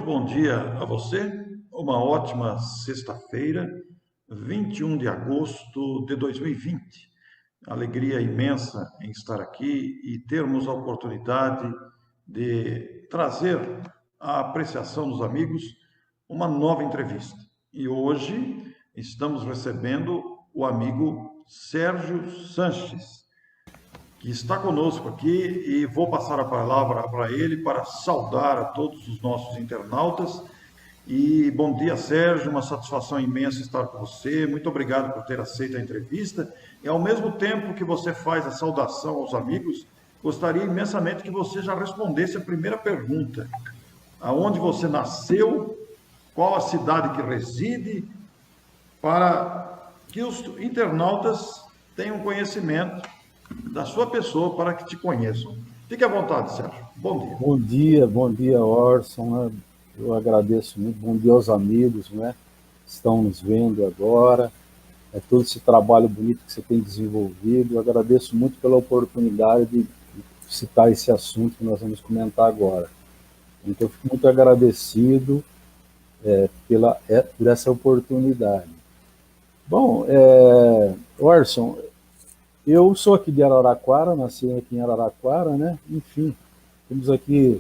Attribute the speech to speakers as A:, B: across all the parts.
A: bom dia a você. Uma ótima sexta-feira, 21 de agosto de 2020. Alegria imensa em estar aqui e termos a oportunidade de trazer à apreciação dos amigos uma nova entrevista. E hoje estamos recebendo o amigo Sérgio Sanches, que está conosco aqui, e vou passar a palavra para ele para saudar a todos os nossos internautas. E bom dia, Sérgio, uma satisfação imensa estar com você. Muito obrigado por ter aceito a entrevista. E ao mesmo tempo que você faz a saudação aos amigos, gostaria imensamente que você já respondesse a primeira pergunta: aonde você nasceu, qual a cidade que reside, para que os internautas tenham conhecimento da sua pessoa, para que te conheçam. Fique à vontade, Sérgio. Bom dia.
B: Bom dia, Orson, né? Eu agradeço muito. Bom dia aos amigos, né? Que estão nos vendo agora. Todo esse trabalho bonito que você tem desenvolvido. Eu agradeço muito pela oportunidade de citar esse assunto que nós vamos comentar agora. Então, eu fico muito agradecido por essa oportunidade. Bom, Orson, eu sou aqui de Araraquara, nasci aqui em Araraquara, né? Enfim, estamos aqui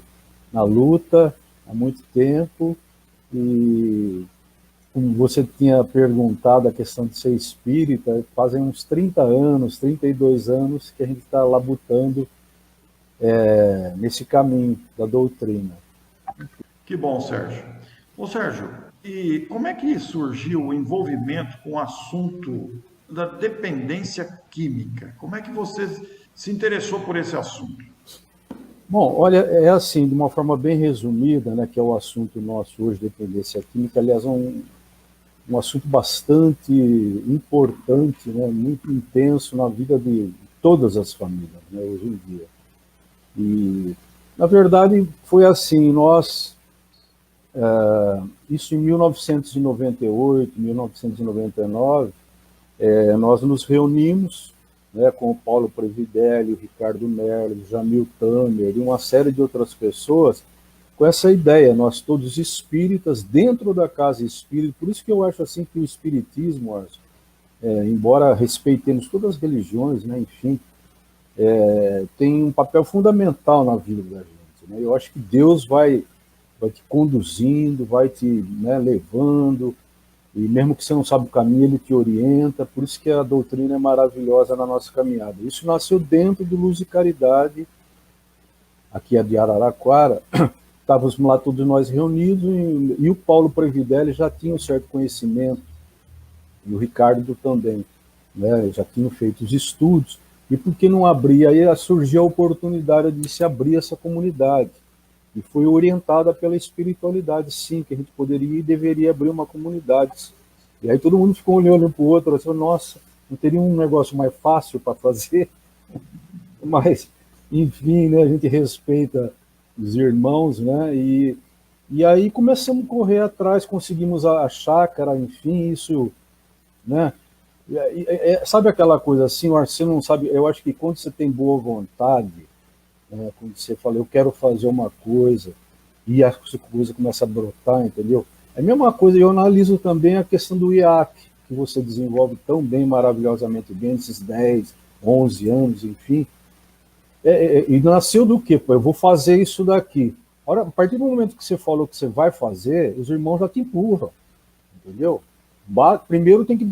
B: na luta há muito tempo e, como você tinha perguntado, a questão de ser espírita, fazem uns 30 anos, 32 anos que a gente está labutando nesse caminho da doutrina.
A: Que bom, Sérgio. Ô, Sérgio, e como é que surgiu o envolvimento com o assunto da dependência química? Como é que você se interessou por esse assunto?
B: Bom, olha, é assim, de uma forma bem resumida, né, que é o assunto nosso hoje, dependência química. Aliás, é um assunto bastante importante, né, muito intenso na vida de todas as famílias, né, hoje em dia. E, na verdade, foi assim, isso em 1998, 1999, nós nos reunimos, né, com o Paulo Previdelli, o Ricardo Merlo, o Jamil Tamer e uma série de outras pessoas, com essa ideia, nós todos espíritas, dentro da casa espírita. Por isso que eu acho assim que o espiritismo, embora respeitemos todas as religiões, né, enfim, tem um papel fundamental na vida da gente, né? Eu acho que Deus vai te conduzindo, vai te, né, levando, e mesmo que você não sabe o caminho, ele te orienta. Por isso que a doutrina é maravilhosa na nossa caminhada. Isso nasceu dentro do Luz e Caridade, aqui é de Araraquara. Estávamos lá todos nós reunidos, e o Paulo Previdelli já tinha um certo conhecimento, e o Ricardo também, né, já tinham feito os estudos. E por que não abrir? Aí surgiu a oportunidade de se abrir essa comunidade. E foi orientada pela espiritualidade, sim, que a gente poderia e deveria abrir uma comunidade. E aí todo mundo ficou olhando um para o outro, assim, nossa, não teria um negócio mais fácil para fazer? Mas, enfim, né, a gente respeita os irmãos, né? E aí começamos a correr atrás, conseguimos a chácara, enfim, isso, né? Sabe aquela coisa assim, você não sabe, eu acho que quando você tem boa vontade, quando você fala, eu quero fazer uma coisa, e a coisa começa a brotar, entendeu? É a mesma coisa, eu analiso também a questão do IAC, que você desenvolve tão bem, maravilhosamente bem, esses 10, 11 anos, enfim. E nasceu do quê? Pô, eu vou fazer isso daqui. Ora, a partir do momento que você falou que você vai fazer, os irmãos já te empurram, entendeu? Primeiro tem que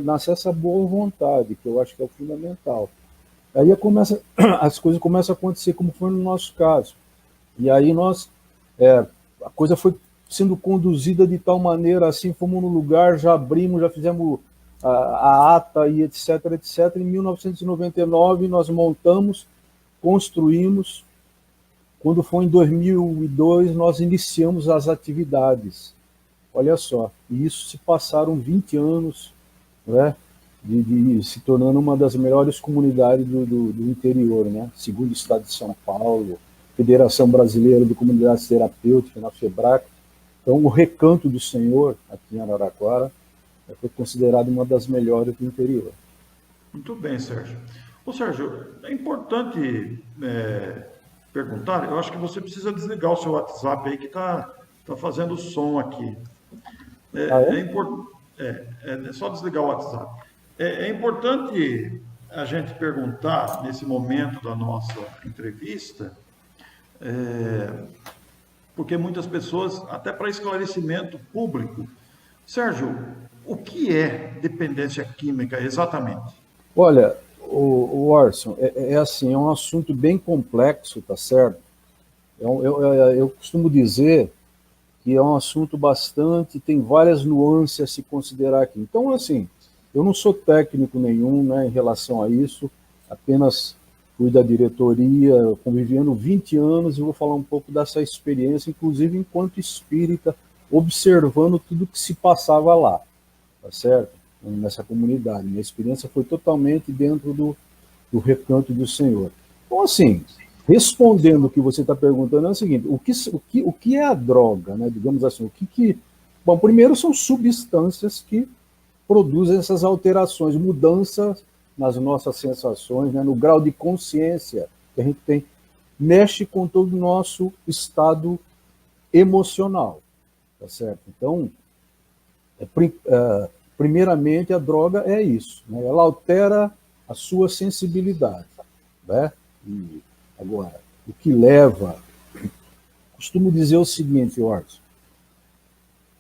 B: nascer essa boa vontade, que eu acho que é o fundamental. Aí as coisas começam a acontecer como foi no nosso caso. E aí a coisa foi sendo conduzida de tal maneira, assim, fomos no lugar, já abrimos, já fizemos a ata e etc, etc. Em 1999 nós montamos, construímos. Quando foi em 2002 nós iniciamos as atividades. Olha só, e isso se passaram 20 anos, né? De se tornando uma das melhores comunidades do interior, né? Segundo o Estado de São Paulo, Federação Brasileira de Comunidades Terapêuticas, na FEBRAC. Então, o Recanto do Senhor, aqui em Araraquara, foi considerado uma das melhores do interior.
A: Muito bem, Sérgio. Ô, Sérgio, é importante perguntar, eu acho que você precisa desligar o seu WhatsApp aí, que está Está fazendo som aqui. É só desligar o WhatsApp. É importante a gente perguntar, nesse momento da nossa entrevista, porque muitas pessoas, até para esclarecimento público, Sérgio, o que é dependência química exatamente?
B: Olha, o Orson, assim, é um assunto bem complexo, tá certo? Eu costumo dizer que é um assunto bastante, tem várias nuances a se considerar aqui. Então, assim, eu não sou técnico nenhum, né, em relação a isso, apenas fui da diretoria, convivendo 20 anos, e vou falar um pouco dessa experiência, inclusive enquanto espírita, observando tudo que se passava lá, tá certo? Nessa comunidade. Minha experiência foi totalmente dentro do recanto do Senhor. Então, assim, respondendo o que você está perguntando, é o seguinte: o que é a droga, né? Digamos assim, Bom, primeiro são substâncias que produzem essas alterações, mudanças nas nossas sensações, né? No grau de consciência que a gente tem, mexe com todo o nosso estado emocional, tá certo? Então, primeiramente, a droga é isso, né? Ela altera a sua sensibilidade, né? E agora, o que leva... Costumo dizer o seguinte, Orson,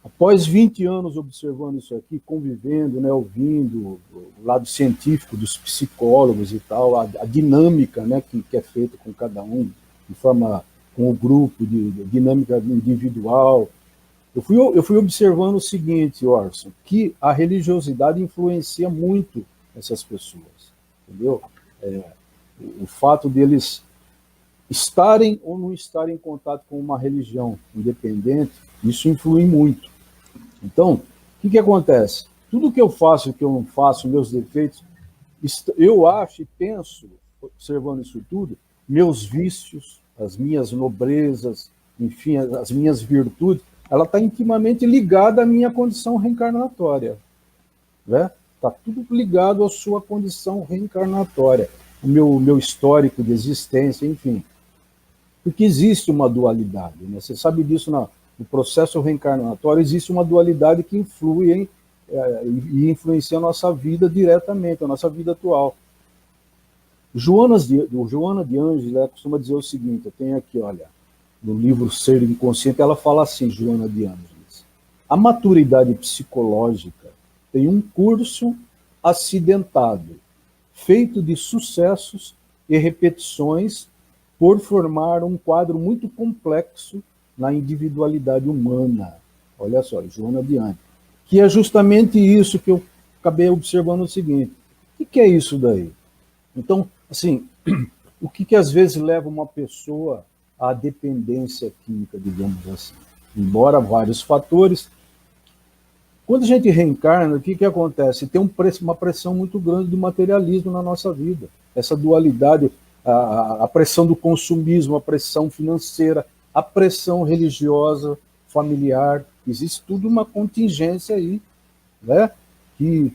B: após 20 anos observando isso aqui, convivendo, né, ouvindo o lado científico dos psicólogos e tal, a dinâmica, né, que é feita com cada um, de forma com o grupo, de dinâmica individual, eu fui observando o seguinte, Orson, que a religiosidade influencia muito essas pessoas, entendeu? O fato deles estarem ou não estarem em contato com uma religião independente, isso influi muito. Então, o que acontece? Tudo que eu faço e que eu não faço, meus defeitos, eu acho e penso, observando isso tudo, meus vícios, as minhas nobrezas, enfim, as minhas virtudes, ela está intimamente ligada à minha condição reencarnatória, né? Está tudo ligado à sua condição reencarnatória, o meu histórico de existência, enfim. Porque existe uma dualidade, né? Você sabe disso no processo reencarnatório, existe uma dualidade que influi e influencia a nossa vida diretamente, a nossa vida atual. Joana de Ângeles, ela costuma dizer o seguinte, eu tenho aqui, olha, no livro Ser Inconsciente, ela fala assim, Joana de Ângeles: a maturidade psicológica tem um curso acidentado, feito de sucessos e repetições, por formar um quadro muito complexo na individualidade humana. Olha só, Joana de Ângeles. Que é justamente isso que eu acabei observando o seguinte: o que é isso daí? Então, assim, o que às vezes leva uma pessoa à dependência química, digamos assim? Embora vários fatores. Quando a gente reencarna, o que acontece? Tem uma pressão muito grande do materialismo na nossa vida. Essa dualidade, a pressão do consumismo, a pressão financeira, a pressão religiosa, familiar. Existe tudo uma contingência aí, né? Que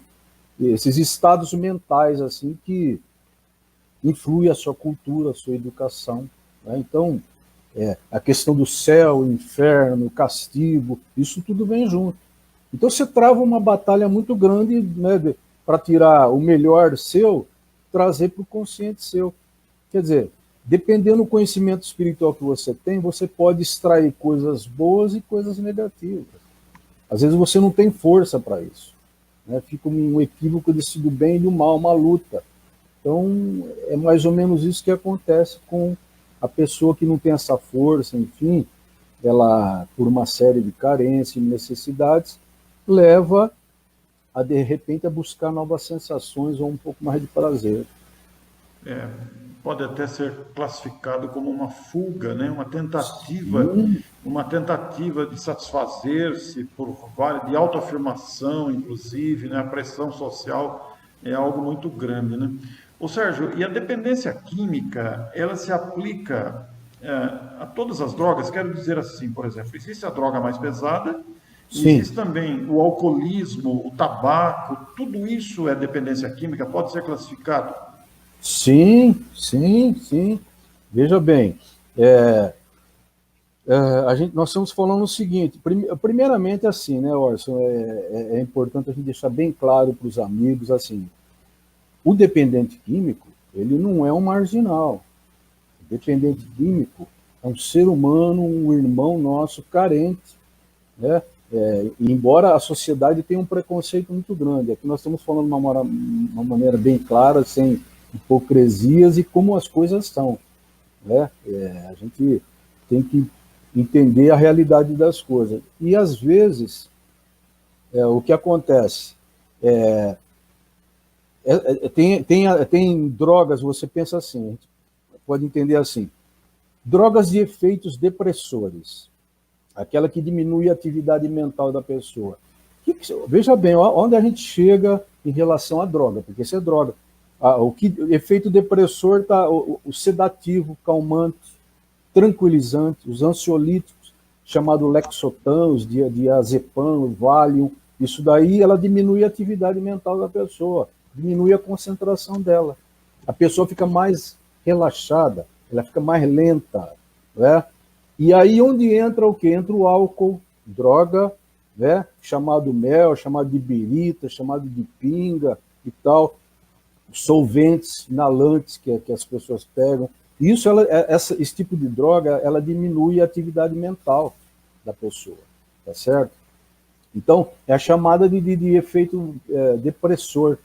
B: esses estados mentais assim que influem a sua cultura, a sua educação, né? Então, a questão do céu, inferno, castigo, isso tudo vem junto. Então você trava uma batalha muito grande, né, para tirar o melhor seu, trazer para o consciente seu. Quer dizer, dependendo do conhecimento espiritual que você tem, você pode extrair coisas boas e coisas negativas. Às vezes você não tem força para isso, né? Fica um equívoco do bem e do mal, uma luta. Então, é mais ou menos isso que acontece com a pessoa que não tem essa força, enfim, ela, por uma série de carências e necessidades, leva a, de repente, a buscar novas sensações ou um pouco mais de prazer.
A: Pode até ser classificado como uma fuga, né? Uma tentativa de satisfazer-se de autoafirmação, inclusive, né? A pressão social é algo muito grande, né? Ô Sérgio, e a dependência química, ela se aplica a todas as drogas? Quero dizer assim, por exemplo, existe a droga mais pesada, e
B: Sim.
A: existe também o alcoolismo, o tabaco, tudo isso é dependência química, pode ser classificado?
B: Sim, sim, sim. Veja bem, Nós estamos falando o seguinte, primeiramente assim, né, Orson, é importante a gente deixar bem claro para os amigos, assim, o dependente químico, ele não é um marginal. O dependente químico é um ser humano, um irmão nosso carente, né? E embora a sociedade tenha um preconceito muito grande, aqui nós estamos falando de uma maneira bem clara, sem hipocrisias e como as coisas são, né? A gente tem que entender a realidade das coisas. E às vezes, o que acontece tem drogas, você pensa assim, a gente pode entender assim, drogas de efeitos depressores, aquela que diminui a atividade mental da pessoa. Veja bem, onde a gente chega em relação à droga, porque isso é droga. Efeito depressor está o sedativo, calmante, tranquilizante, os ansiolíticos, chamado Lexotan, os diazepam, o Valium, isso daí ela diminui a atividade mental da pessoa, diminui a concentração dela. A pessoa fica mais relaxada, ela fica mais lenta, né? E aí onde entra o quê? Entra o álcool, droga, né? Chamado mel, chamado de birita, chamado de pinga e tal, solventes, inalantes que as pessoas pegam. Isso, esse tipo de droga, ela diminui a atividade mental da pessoa, tá certo? Então, é a chamada de efeito depressor.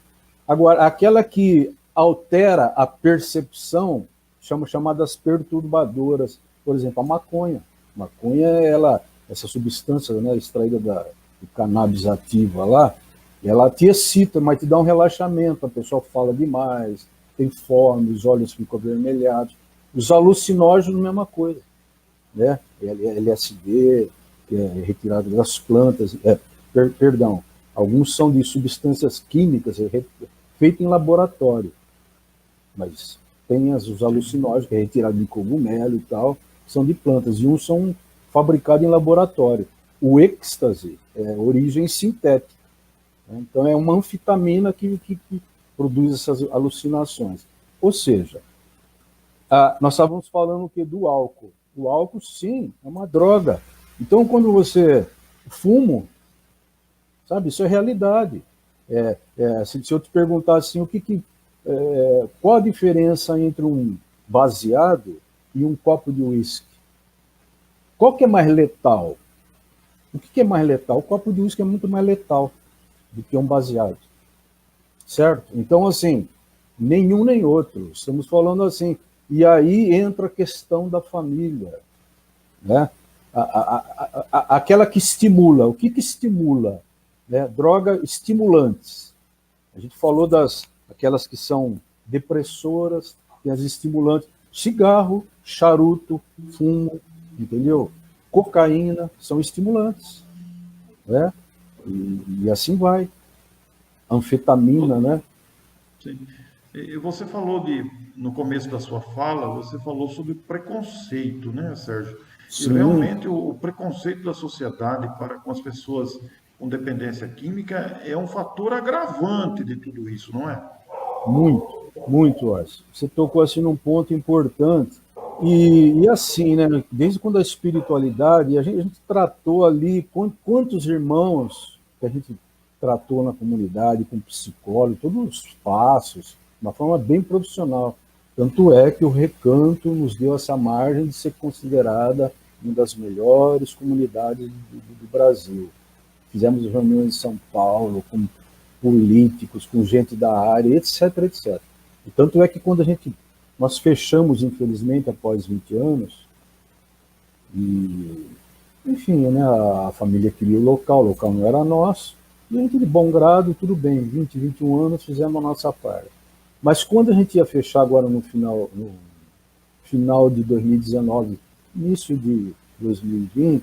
B: Agora, aquela que altera a percepção, chamadas perturbadoras, por exemplo, a maconha. A maconha, essa substância, né, extraída do cannabis ativa lá, ela te excita, mas te dá um relaxamento, a pessoa fala demais, tem fome, os olhos ficam avermelhados. Os alucinógenos, mesma coisa, né? LSD, que é retirado das plantas, perdão, alguns são de substâncias químicas feitas em laboratório, mas tem os alucinógenos, que é retirado de cogumelo e tal, são de plantas, e uns são fabricados em laboratório. O êxtase é origem sintética, né? Então é uma anfetamina que produz essas alucinações. Ou seja, nós estávamos falando o quê? Do álcool. O álcool, sim, é uma droga. Então, quando você fuma, sabe, isso é realidade. Se eu te perguntar assim, qual a diferença entre um baseado e um copo de uísque? Qual que é mais letal? O que é mais letal? O copo de uísque é muito mais letal do que um baseado. Certo? Então, assim, nenhum nem outro. Estamos falando assim. E aí entra a questão da família, né? Aquela que estimula. O que estimula? Né? Droga estimulantes. A gente falou aquelas que são depressoras, tem as estimulantes. Cigarro, charuto, fumo, entendeu? Cocaína, são estimulantes, né? E assim vai. Anfetamina, né?
A: Sim. E você falou no começo da sua fala, você falou sobre preconceito, né, Sérgio? E
B: Sim,
A: realmente o preconceito da sociedade para com as pessoas com dependência química é um fator agravante de tudo isso, não é?
B: muito, Orson. Você tocou assim num ponto importante. E assim, né? Desde quando a espiritualidade, a gente tratou ali quantos irmãos que a gente tratou na comunidade, com psicólogo, todos os passos, de uma forma bem profissional. Tanto é que o Recanto nos deu essa margem de ser considerada uma das melhores comunidades do Brasil. Fizemos reuniões em São Paulo com políticos, com gente da área, etc, etc. E tanto é que quando nós fechamos, infelizmente, após 20 anos, e, enfim, né, a família queria o local não era nosso, e a gente, de bom grado, tudo bem, 20, 21 anos, fizemos a nossa parte. Mas quando a gente ia fechar agora no final de 2019, início de 2020,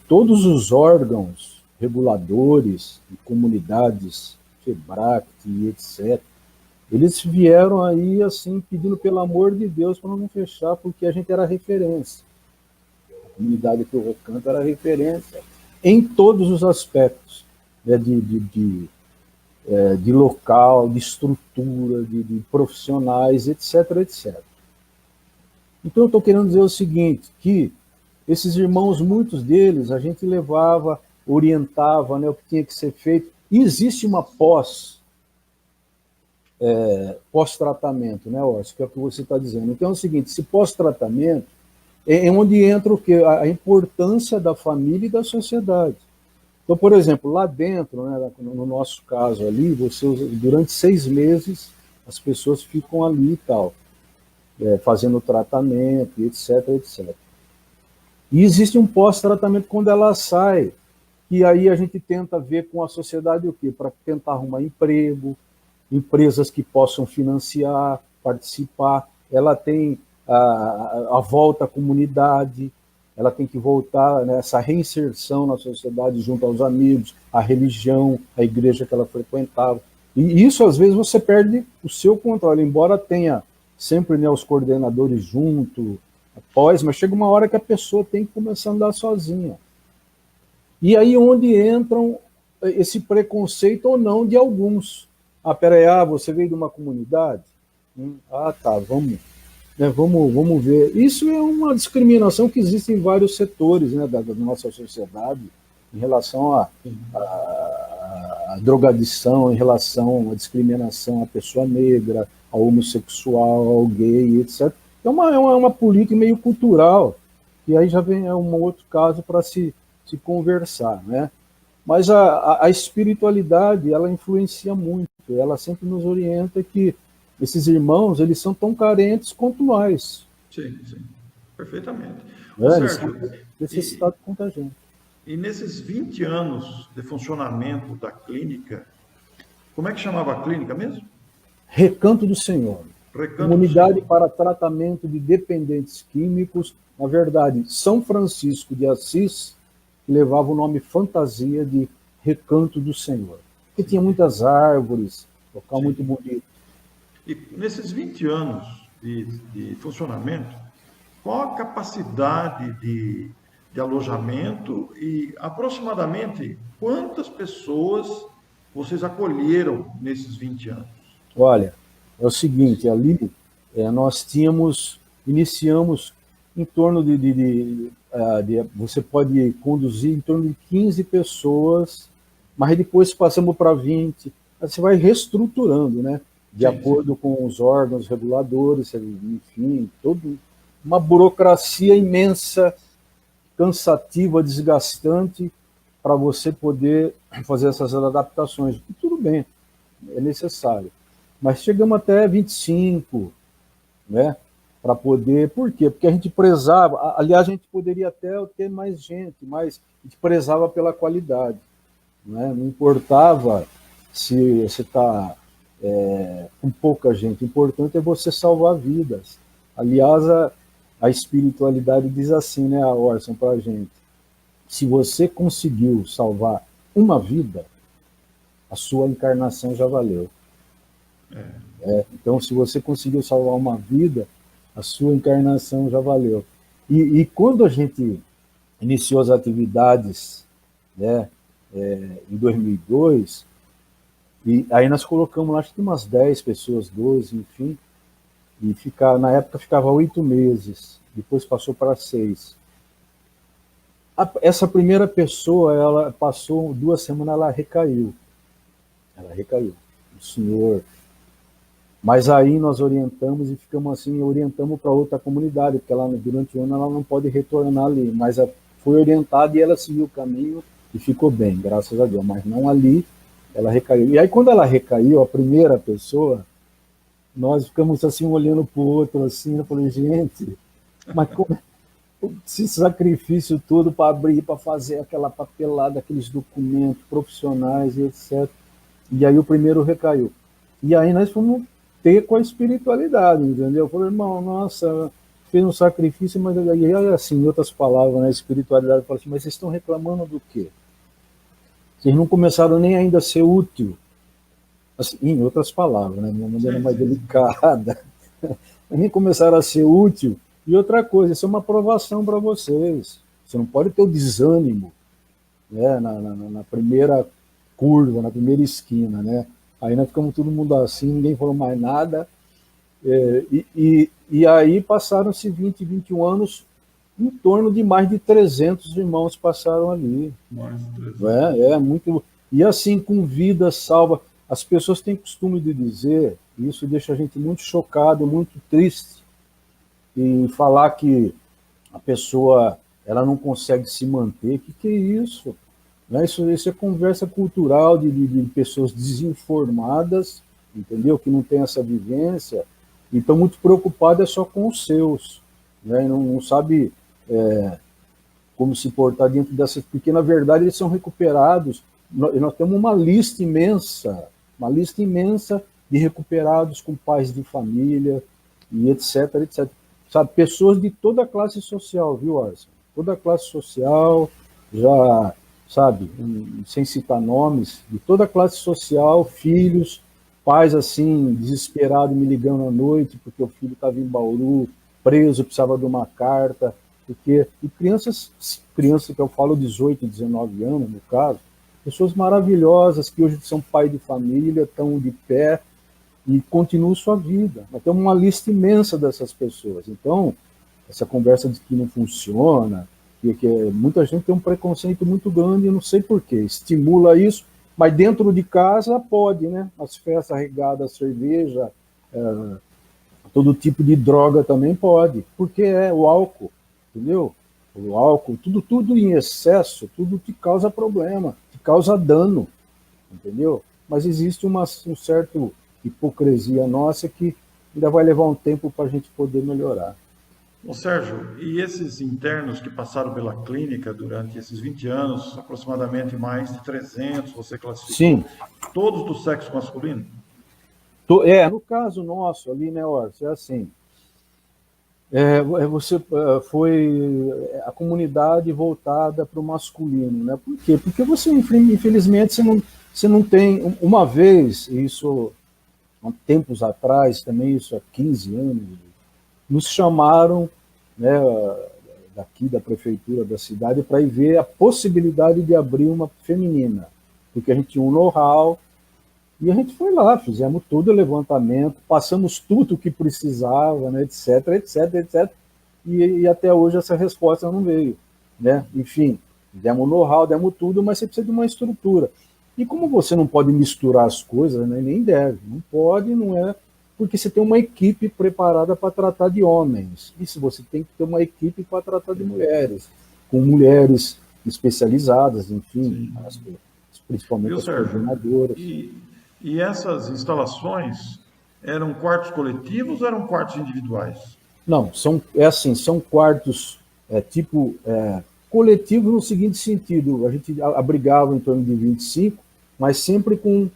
B: todos os órgãos reguladores e comunidades, FEBRAC e etc., eles vieram aí assim pedindo pelo amor de Deus para não fechar, porque a gente era referência. A comunidade que o Recanto era referência em todos os aspectos, né, de local, de estrutura, de profissionais, etc, etc. Então eu estou querendo dizer o seguinte, que Esses irmãos, muitos deles, a gente levava, orientava, né, o que tinha que ser feito. E existe uma pós-tratamento, né, Orson, que é o que você está dizendo. Então é o seguinte, esse pós-tratamento é onde entra o quê? A importância da família e da sociedade. Então, por exemplo, lá dentro, né, no nosso caso ali, durante 6 meses, as pessoas ficam ali e tal, fazendo tratamento, etc, etc. E existe um pós-tratamento quando ela sai, e aí a gente tenta ver com a sociedade o quê? Para tentar arrumar emprego, empresas que possam financiar, participar. Ela tem a volta à comunidade, ela tem que voltar nessa reinserção na sociedade junto aos amigos, à religião, à igreja que ela frequentava. E isso, às vezes, você perde o seu controle, embora tenha sempre, né, os coordenadores junto, após, mas chega uma hora que a pessoa tem que começar a andar sozinha. E aí onde entram esse preconceito ou não de alguns. Peraí, você veio de uma comunidade? Tá, vamos ver. Isso é uma discriminação que existe em vários setores, né, da nossa sociedade, em relação à drogadição, em relação à discriminação à pessoa negra, ao homossexual, ao gay, etc. É uma política meio cultural, e aí já vem um outro caso para se conversar, né? Mas a espiritualidade, ela influencia muito, ela sempre nos orienta que esses irmãos, eles são tão carentes quanto nós.
A: Sim, sim, perfeitamente.
B: Eles são necessitados quanto a gente.
A: E nesses 20 anos de funcionamento da clínica, como é que chamava a clínica mesmo?
B: Recanto do Senhor. Comunidade para tratamento de dependentes químicos. Na verdade, São Francisco de Assis, que levava o nome fantasia de Recanto do Senhor. Porque tinha muitas árvores, local muito bonito.
A: E nesses 20 anos de funcionamento, qual a capacidade de alojamento e aproximadamente quantas pessoas vocês acolheram nesses 20 anos?
B: Olha, é o seguinte, ali nós iniciamos em torno você pode conduzir em torno de 15 pessoas, mas depois passamos para 20, você vai reestruturando, né? De acordo com os órgãos reguladores, enfim, uma burocracia imensa, cansativa, desgastante, para você poder fazer essas adaptações. E tudo bem, é necessário. Mas chegamos até 25, né? Para poder... Por quê? Porque a gente prezava... Aliás, a gente poderia até ter mais gente, mas a gente prezava pela qualidade, né? Não importava se você está com pouca gente. O importante é você salvar vidas. Aliás, a espiritualidade diz assim, né, Orson, para a gente: se você conseguiu salvar uma vida, a sua encarnação já valeu. Então, se você conseguiu salvar uma vida, a sua encarnação já valeu. E quando a gente iniciou as atividades, né, em 2002, e aí nós colocamos lá, acho que umas 10 pessoas, 12, enfim, e na época ficava 8 meses, depois passou para 6. Essa primeira pessoa, ela passou 2 semanas, ela recaiu, o senhor. Mas aí nós orientamos e ficamos assim, orientamos para outra comunidade, porque ela, durante o ano ela não pode retornar ali, mas foi orientada e ela seguiu o caminho e ficou bem, graças a Deus, mas não ali, ela recaiu. E aí quando ela recaiu, a primeira pessoa, nós ficamos assim, olhando para o outro, assim, eu falei, gente, mas como esse sacrifício todo para abrir, para fazer aquela papelada, aqueles documentos profissionais e etc. E aí o primeiro recaiu. E aí nós fomos ter com a espiritualidade, entendeu? Eu falei, irmão, nossa, fez um sacrifício, mas aí, assim, em outras palavras, né, a espiritualidade fala assim, mas vocês estão reclamando do quê? Vocês não começaram nem ainda a ser útil. Assim, em outras palavras, né, de uma maneira mais delicada. Nem começaram a ser útil. E outra coisa, isso é uma aprovação para vocês. Você não pode ter o desânimo, né, na primeira curva, na primeira esquina, né? Aí nós ficamos todo mundo assim, ninguém falou mais nada. E aí passaram-se 20, 21 anos, em torno de mais de 300 irmãos passaram ali.
A: Mais de 300.
B: É muito. E assim, com vida salva. As pessoas têm costume de dizer, e isso deixa a gente muito chocado, muito triste, e falar que a pessoa ela não consegue se manter. Que é isso? Né? Isso é conversa cultural de pessoas desinformadas, entendeu? Que não têm essa vivência e estão muito preocupadas só com os seus, né? E não sabe como se portar dentro dessas, porque na verdade eles são recuperados. Nós temos uma lista imensa de recuperados com pais de família e etc, etc. Sabe, pessoas de toda a classe social, viu, Arson? Toda a classe social, já, sabe, sem citar nomes, de toda a classe social, filhos, pais assim, desesperados, me ligando à noite, porque o filho estava em Bauru, preso, precisava de uma carta, porque, e crianças que eu falo 18, 19 anos, no caso, pessoas maravilhosas que hoje são pai de família, estão de pé e continuam sua vida. Nós temos uma lista imensa dessas pessoas. Então, essa conversa de que não funciona, que muita gente tem um preconceito muito grande, eu não sei porquê, estimula isso, mas dentro de casa pode, né? As festas regadas, cerveja, todo tipo de droga também pode, porque é o álcool, entendeu? O álcool, tudo em excesso, tudo te causa problema, te causa dano, entendeu? Mas existe um certo hipocrisia nossa que ainda vai levar um tempo para a gente poder melhorar.
A: Ô Sérgio, e esses internos que passaram pela clínica durante esses 20 anos, aproximadamente mais de 300, você classificou,
B: Sim,
A: todos do sexo masculino?
B: no caso nosso ali, né, Orson, é assim, você foi a comunidade voltada para o masculino, né? Por quê? Porque você, infelizmente, você não tem, uma vez, isso há tempos atrás, também isso há 15 anos, nos chamaram, né, daqui da prefeitura da cidade para ir ver a possibilidade de abrir uma feminina, porque a gente tinha um know-how, e a gente foi lá, fizemos todo o levantamento, passamos tudo o que precisava, né, etc, etc, etc, e até hoje essa resposta não veio, né? Enfim, demos know-how, demos tudo, mas você precisa de uma estrutura. E como você não pode misturar as coisas, né, nem deve, não pode, não é, porque você tem uma equipe preparada para tratar de homens, e se você tem que ter uma equipe para tratar de mulheres, com mulheres especializadas, enfim, principalmente
A: Viu,
B: as
A: Sérgio?
B: coordenadoras.
A: E essas instalações eram quartos coletivos ou eram quartos individuais?
B: Não, são quartos coletivos no seguinte sentido, a gente abrigava em torno de 25, mas sempre com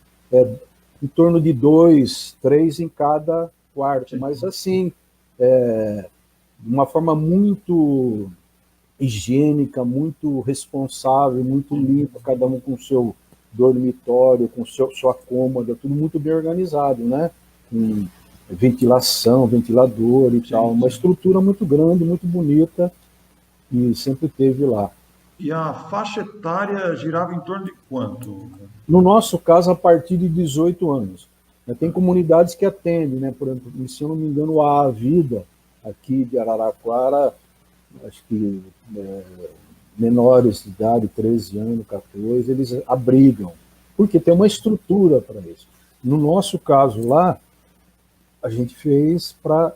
B: em torno de 2, 3 em cada quarto,
A: Sim.
B: mas assim, de uma forma muito higiênica, muito responsável, muito limpa, cada um com o seu dormitório, com sua cômoda, tudo muito bem organizado, né? Com ventilação, ventilador e tal, uma estrutura muito grande, muito bonita, e sempre teve lá.
A: E a faixa etária girava em torno de quanto?
B: No nosso caso, a partir de 18 anos. Tem comunidades que atendem, né? Por exemplo, se eu não me engano, a Vida, aqui de Araraquara, acho que menores de idade, 13 anos, 14, eles abrigam, porque tem uma estrutura para isso. No nosso caso lá, a gente fez para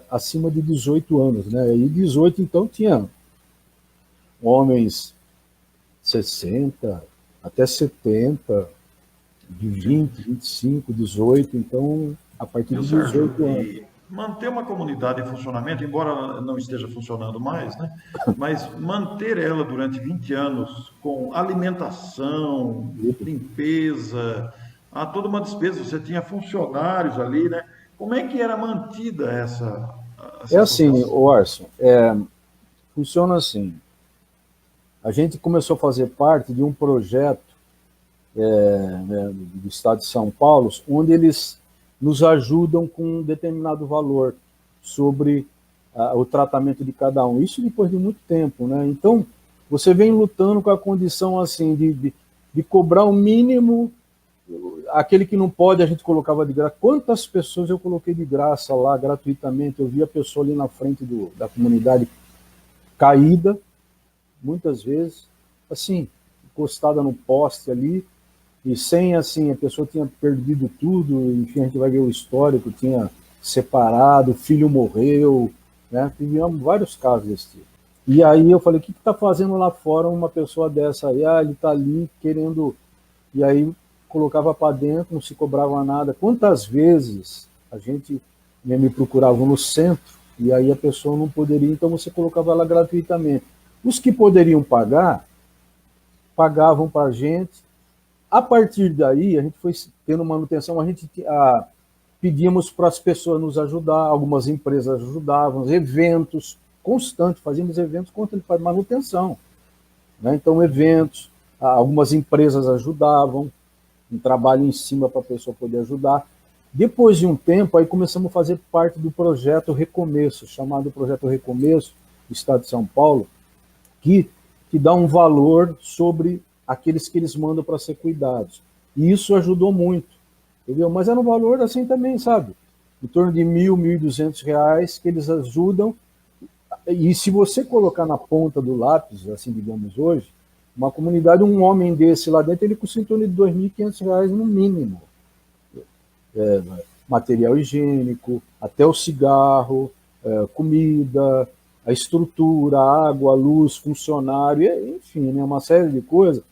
B: acima de 18 anos, né? E 18, então, tinha homens 60, até 70, de 20, 25, 18, então, a partir de 18 anos.
A: E manter uma comunidade em funcionamento, embora não esteja funcionando mais, né? Mas manter ela durante 20 anos com alimentação, limpeza, há toda uma despesa, você tinha funcionários ali, né? Como é que era mantida essa
B: assim, Orson, funciona assim. A gente começou a fazer parte de um projeto do Estado de São Paulo, onde eles nos ajudam com um determinado valor sobre o tratamento de cada um. Isso depois de muito tempo, né? Então, você vem lutando com a condição assim de cobrar o mínimo, aquele que não pode a gente colocava de graça. Quantas pessoas eu coloquei de graça lá, gratuitamente? Eu vi a pessoa ali na frente da comunidade caída, muitas vezes, assim, encostada no poste ali, e sem, assim, a pessoa tinha perdido tudo, enfim, a gente vai ver o histórico, tinha separado, o filho morreu, né? Tivemos vários casos desse tipo. E aí eu falei, o que está fazendo lá fora uma pessoa dessa aí? Ah, ele está ali querendo... E aí colocava para dentro, não se cobrava nada. Quantas vezes a gente me procurava no centro, e aí a pessoa não poderia, então você colocava ela gratuitamente. Os que poderiam pagar, pagavam para a gente. A partir daí, a gente foi tendo manutenção, a gente pedíamos para as pessoas nos ajudar, algumas empresas ajudavam, eventos constantes, fazíamos eventos constantes para manutenção. Né? Então, eventos, algumas empresas ajudavam, um trabalho em cima para a pessoa poder ajudar. Depois de um tempo, aí começamos a fazer parte do projeto Recomeço, chamado Projeto Recomeço, do Estado de São Paulo, que dá um valor sobre aqueles que eles mandam para ser cuidados. E isso ajudou muito, entendeu? Mas era um valor assim também, sabe? Em torno de R$ 1.000, R$ 1.200 que eles ajudam. E se você colocar na ponta do lápis, assim digamos hoje, uma comunidade, um homem desse lá dentro, ele custa em torno de R$ 2.500 no mínimo. Material higiênico, até o cigarro, comida, a estrutura, a água, a luz, funcionário, enfim, né, uma série de coisas.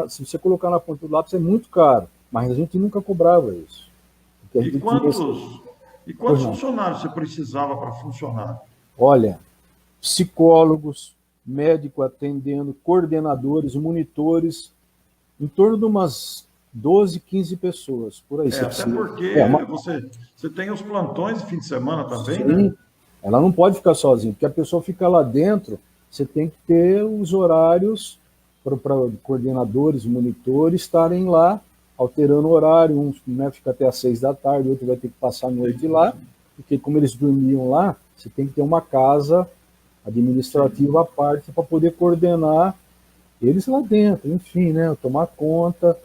B: Se você colocar na ponta do lápis, é muito caro, mas a gente nunca cobrava isso.
A: E quantos funcionários você precisava para funcionar?
B: Olha, psicólogos, médico atendendo, coordenadores, monitores, em torno de umas 12, 15 pessoas, por aí.
A: Até porque você tem os plantões de fim de semana também, sim, né?
B: Ela não pode ficar sozinha, porque a pessoa fica lá dentro, você tem que ter os horários para coordenadores, monitores estarem lá, alterando o horário, um, né, fica até às 6 da tarde, o outro vai ter que passar a noite lá, porque como eles dormiam lá, você tem que ter uma casa administrativa à parte para poder coordenar eles lá dentro, enfim, né, tomar conta.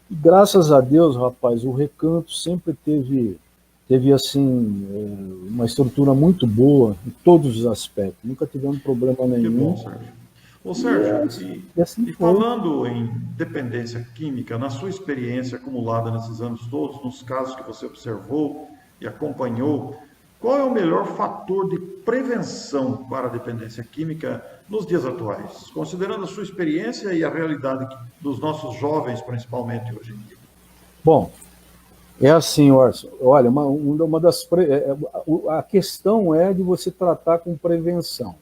B: E graças a Deus, rapaz, o Recanto sempre teve assim, uma estrutura muito boa em todos os aspectos. Nunca tivemos problema nenhum.
A: Que bom, Sérgio. Ô, Sérgio, e falando em dependência química, na sua experiência acumulada nesses anos todos, nos casos que você observou e acompanhou, qual é o melhor fator de prevenção para a dependência química nos dias atuais, considerando a sua experiência e a realidade dos nossos jovens, principalmente hoje em dia?
B: Bom, é assim, Orson, olha, a questão é de você tratar com prevenção.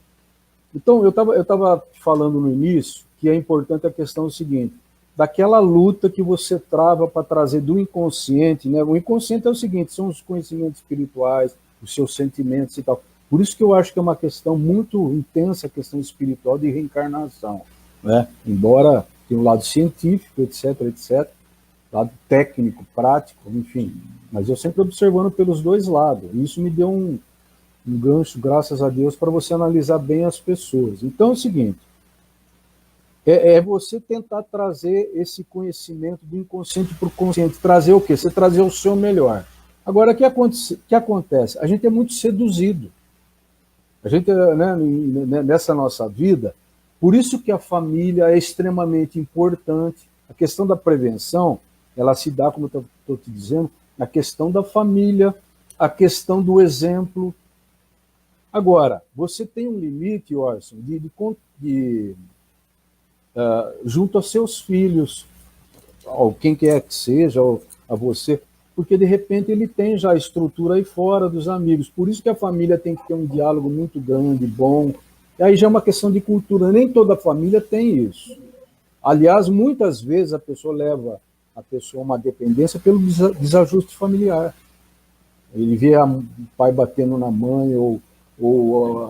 B: Então, eu estava falando no início que é importante a questão seguinte, daquela luta que você trava para trazer do inconsciente, né? O inconsciente é o seguinte, são os conhecimentos espirituais, os seus sentimentos e tal. Por isso que eu acho que é uma questão muito intensa, a questão espiritual de reencarnação, né? Embora tenha um lado científico, etc., lado técnico, prático, enfim. Mas eu sempre observando pelos dois lados. E isso me deu um gancho, graças a Deus, para você analisar bem as pessoas. Então é o seguinte, é você tentar trazer esse conhecimento do inconsciente para o consciente. Trazer o quê? Você trazer o seu melhor. Agora, o que acontece? A gente é muito seduzido. A gente, né, nessa nossa vida, por isso que a família é extremamente importante. A questão da prevenção, ela se dá, como eu estou te dizendo, na questão da família, a questão do exemplo. Agora, você tem um limite, Orson, junto aos seus filhos, ou quem quer que seja, ou a você, porque de repente ele tem já a estrutura aí fora dos amigos. Por isso que a família tem que ter um diálogo muito grande, bom. E aí já é uma questão de cultura, nem toda família tem isso. Aliás, muitas vezes a pessoa leva a pessoa a uma dependência pelo desajuste familiar. Ele vê o pai batendo na mãe, ou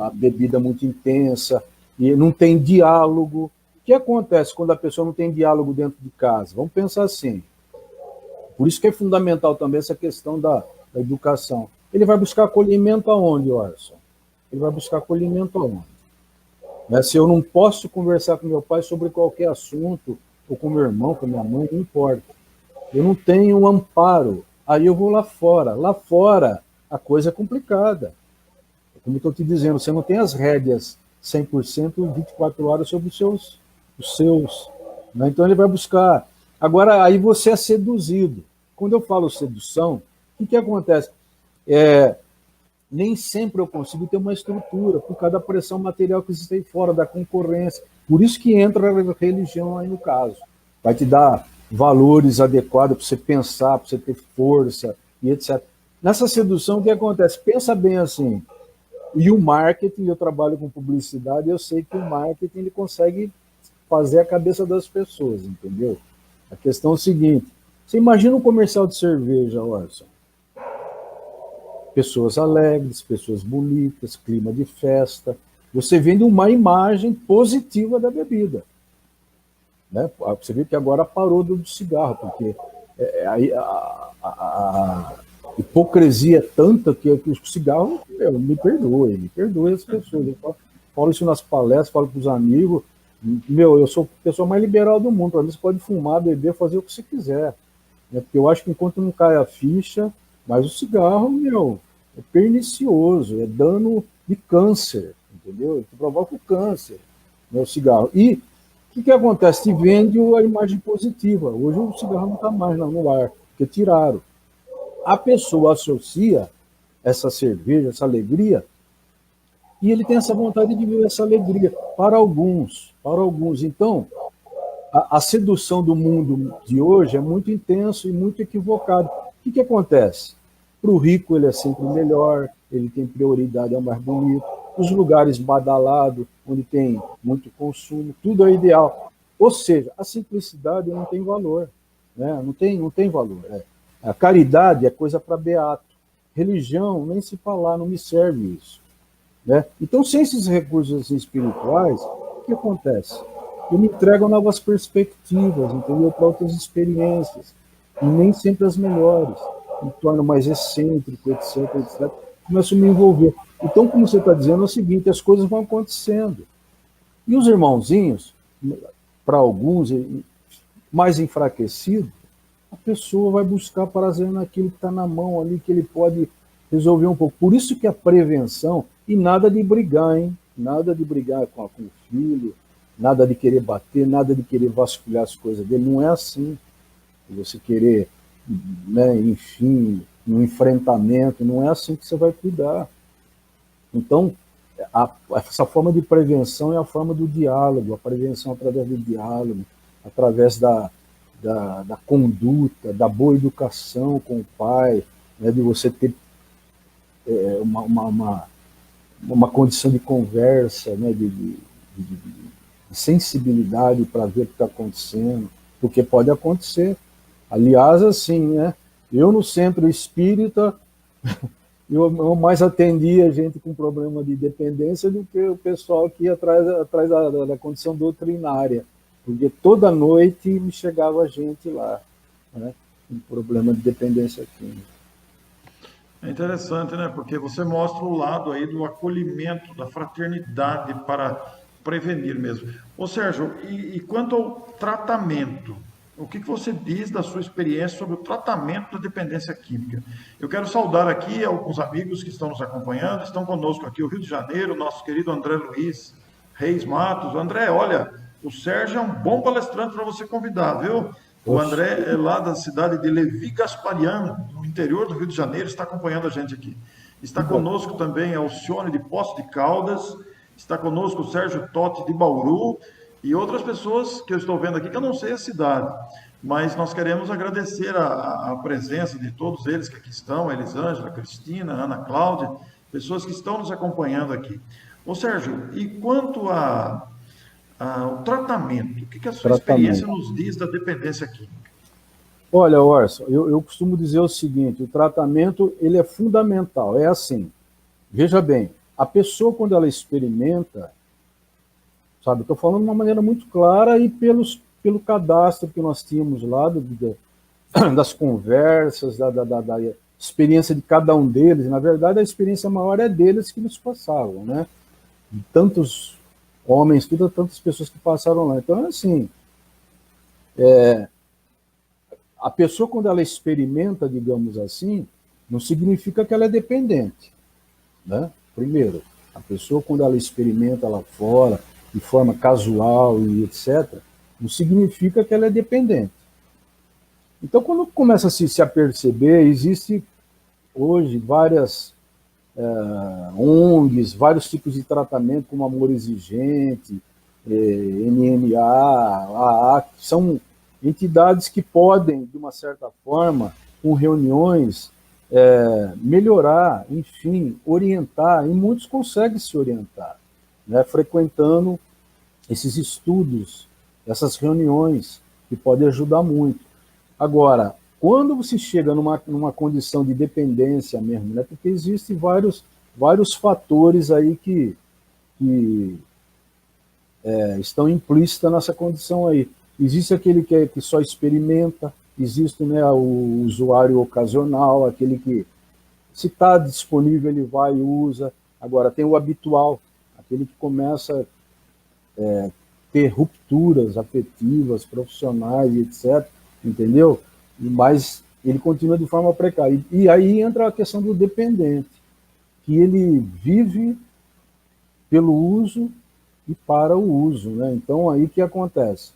B: a bebida muito intensa, e não tem diálogo. O que acontece quando a pessoa não tem diálogo dentro de casa? Vamos pensar assim. Por isso que é fundamental também essa questão da educação. Ele vai buscar acolhimento aonde, Orson? Ele vai buscar acolhimento aonde? Né? Se eu não posso conversar com meu pai sobre qualquer assunto, ou com meu irmão, com minha mãe, não importa. Eu não tenho um amparo. Aí eu vou lá fora. Lá fora, a coisa é complicada. Como eu estou te dizendo, você não tem as rédeas 100%, 24 horas sobre os seus, né? Então ele vai buscar. Agora, aí você é seduzido. Quando eu falo sedução, o que acontece? Nem sempre eu consigo ter uma estrutura, por causa da pressão material que existe aí fora, da concorrência. Por isso que entra a religião aí no caso. Vai te dar valores adequados para você pensar, para você ter força e etc. Nessa sedução, o que acontece? Pensa bem assim, e o marketing, eu trabalho com publicidade, eu sei que o marketing ele consegue fazer a cabeça das pessoas, entendeu? A questão é o seguinte, você imagina um comercial de cerveja, Orson. Pessoas alegres, pessoas bonitas, clima de festa. Você vende uma imagem positiva da bebida. Né? Você vê que agora parou do cigarro, porque a hipocrisia é tanta que o cigarro, me perdoe as pessoas. Eu falo isso nas palestras, falo para os amigos, eu sou a pessoa mais liberal do mundo, para mim você pode fumar, beber, fazer o que você quiser. Né? Porque eu acho que enquanto não cai a ficha, mas o cigarro, é pernicioso, é dano de câncer, entendeu? Ele provoca o câncer, né, o cigarro. E o que acontece? Te vende a imagem positiva. Hoje o cigarro não está mais no ar, porque tiraram. A pessoa associa essa cerveja, essa alegria, e ele tem essa vontade de viver essa alegria. Para alguns. Então, a sedução do mundo de hoje é muito intenso e muito equivocado. O que acontece? Para o rico ele é sempre o melhor, ele tem prioridade, é o mais bonito. Os lugares badalados, onde tem muito consumo, tudo é ideal. Ou seja, a simplicidade não tem valor. Né? Não tem valor. A caridade é coisa para beato. Religião, nem se falar, não me serve isso. Né? Então, sem esses recursos assim, espirituais, o que acontece? Eu me entrego a novas perspectivas, entendeu? Para outras experiências. E nem sempre as melhores. Me torno mais excêntrico, etc. Começo a me envolver. Então, como você está dizendo, é o seguinte, as coisas vão acontecendo. E os irmãozinhos, para alguns, mais enfraquecidos, a pessoa vai buscar prazer naquilo que está na mão ali, que ele pode resolver um pouco. Por isso que a prevenção, e nada de brigar, hein? Nada de brigar com o filho, nada de querer bater, nada de querer vasculhar as coisas dele. Não é assim. Você querer, né, enfim, um enfrentamento, não é assim que você vai cuidar. Então, essa forma de prevenção é a forma do diálogo, a prevenção através do diálogo, através da conduta, da boa educação com o pai, né, de você ter uma condição de conversa, né, de sensibilidade para ver o que está acontecendo, porque pode acontecer. Aliás, assim, né, eu no centro espírita, eu mais atendia gente com problema de dependência do que o pessoal que ia atrás da condição doutrinária, porque toda noite me chegava gente lá, né, com problema de dependência química.
A: É interessante, né? Porque você mostra o lado aí do acolhimento, da fraternidade para prevenir mesmo. Ô Sérgio, e quanto ao tratamento? O que você diz da sua experiência sobre o tratamento da dependência química? Eu quero saudar aqui alguns amigos que estão nos acompanhando, estão conosco aqui, o Rio de Janeiro, nosso querido André Luiz Reis Matos. André, olha, o Sérgio é um bom palestrante para você convidar, viu? O André é lá da cidade de Levi Gasparian, no interior do Rio de Janeiro, está acompanhando a gente aqui. Está conosco também Alcione de Poços de Caldas, está conosco o Sérgio Totti de Bauru e outras pessoas que eu estou vendo aqui que eu não sei a cidade, mas nós queremos agradecer a presença de todos eles que aqui estão, a Elisângela, a Cristina, a Ana Cláudia, pessoas que estão nos acompanhando aqui. Ô Sérgio, e quanto o tratamento, o que a sua experiência nos diz da dependência química?
B: Olha, Orson, eu costumo dizer o seguinte, o tratamento ele é fundamental, é assim, veja bem, a pessoa quando ela experimenta, sabe, estou falando de uma maneira muito clara e pelo cadastro que nós tínhamos lá, das conversas, da experiência de cada um deles, na verdade a experiência maior é deles que nos passavam, né, de tantos homens, tantas pessoas que passaram lá. Então, assim, a pessoa, quando ela experimenta, digamos assim, não significa que ela é dependente, né? Primeiro. A pessoa, quando ela experimenta lá fora, de forma casual e etc., não significa que ela é dependente. Então, quando começa a perceber, existe hoje várias ONGs, vários tipos de tratamento, como Amor Exigente, NMA, AA, que são entidades que podem, de uma certa forma, com reuniões, melhorar, enfim, orientar, e muitos conseguem se orientar, né, frequentando esses estudos, essas reuniões, que podem ajudar muito. Agora, quando você chega numa condição de dependência mesmo, né, porque existem vários fatores aí que estão implícitos nessa condição aí. Existe aquele que só experimenta, existe, né, o usuário ocasional, aquele que, se está disponível, ele vai e usa. Agora, tem o habitual, aquele que começa a ter rupturas afetivas, profissionais, etc., entendeu? Mas ele continua de forma precária. E aí entra a questão do dependente, que ele vive pelo uso e para o uso, né? Então, aí o que acontece?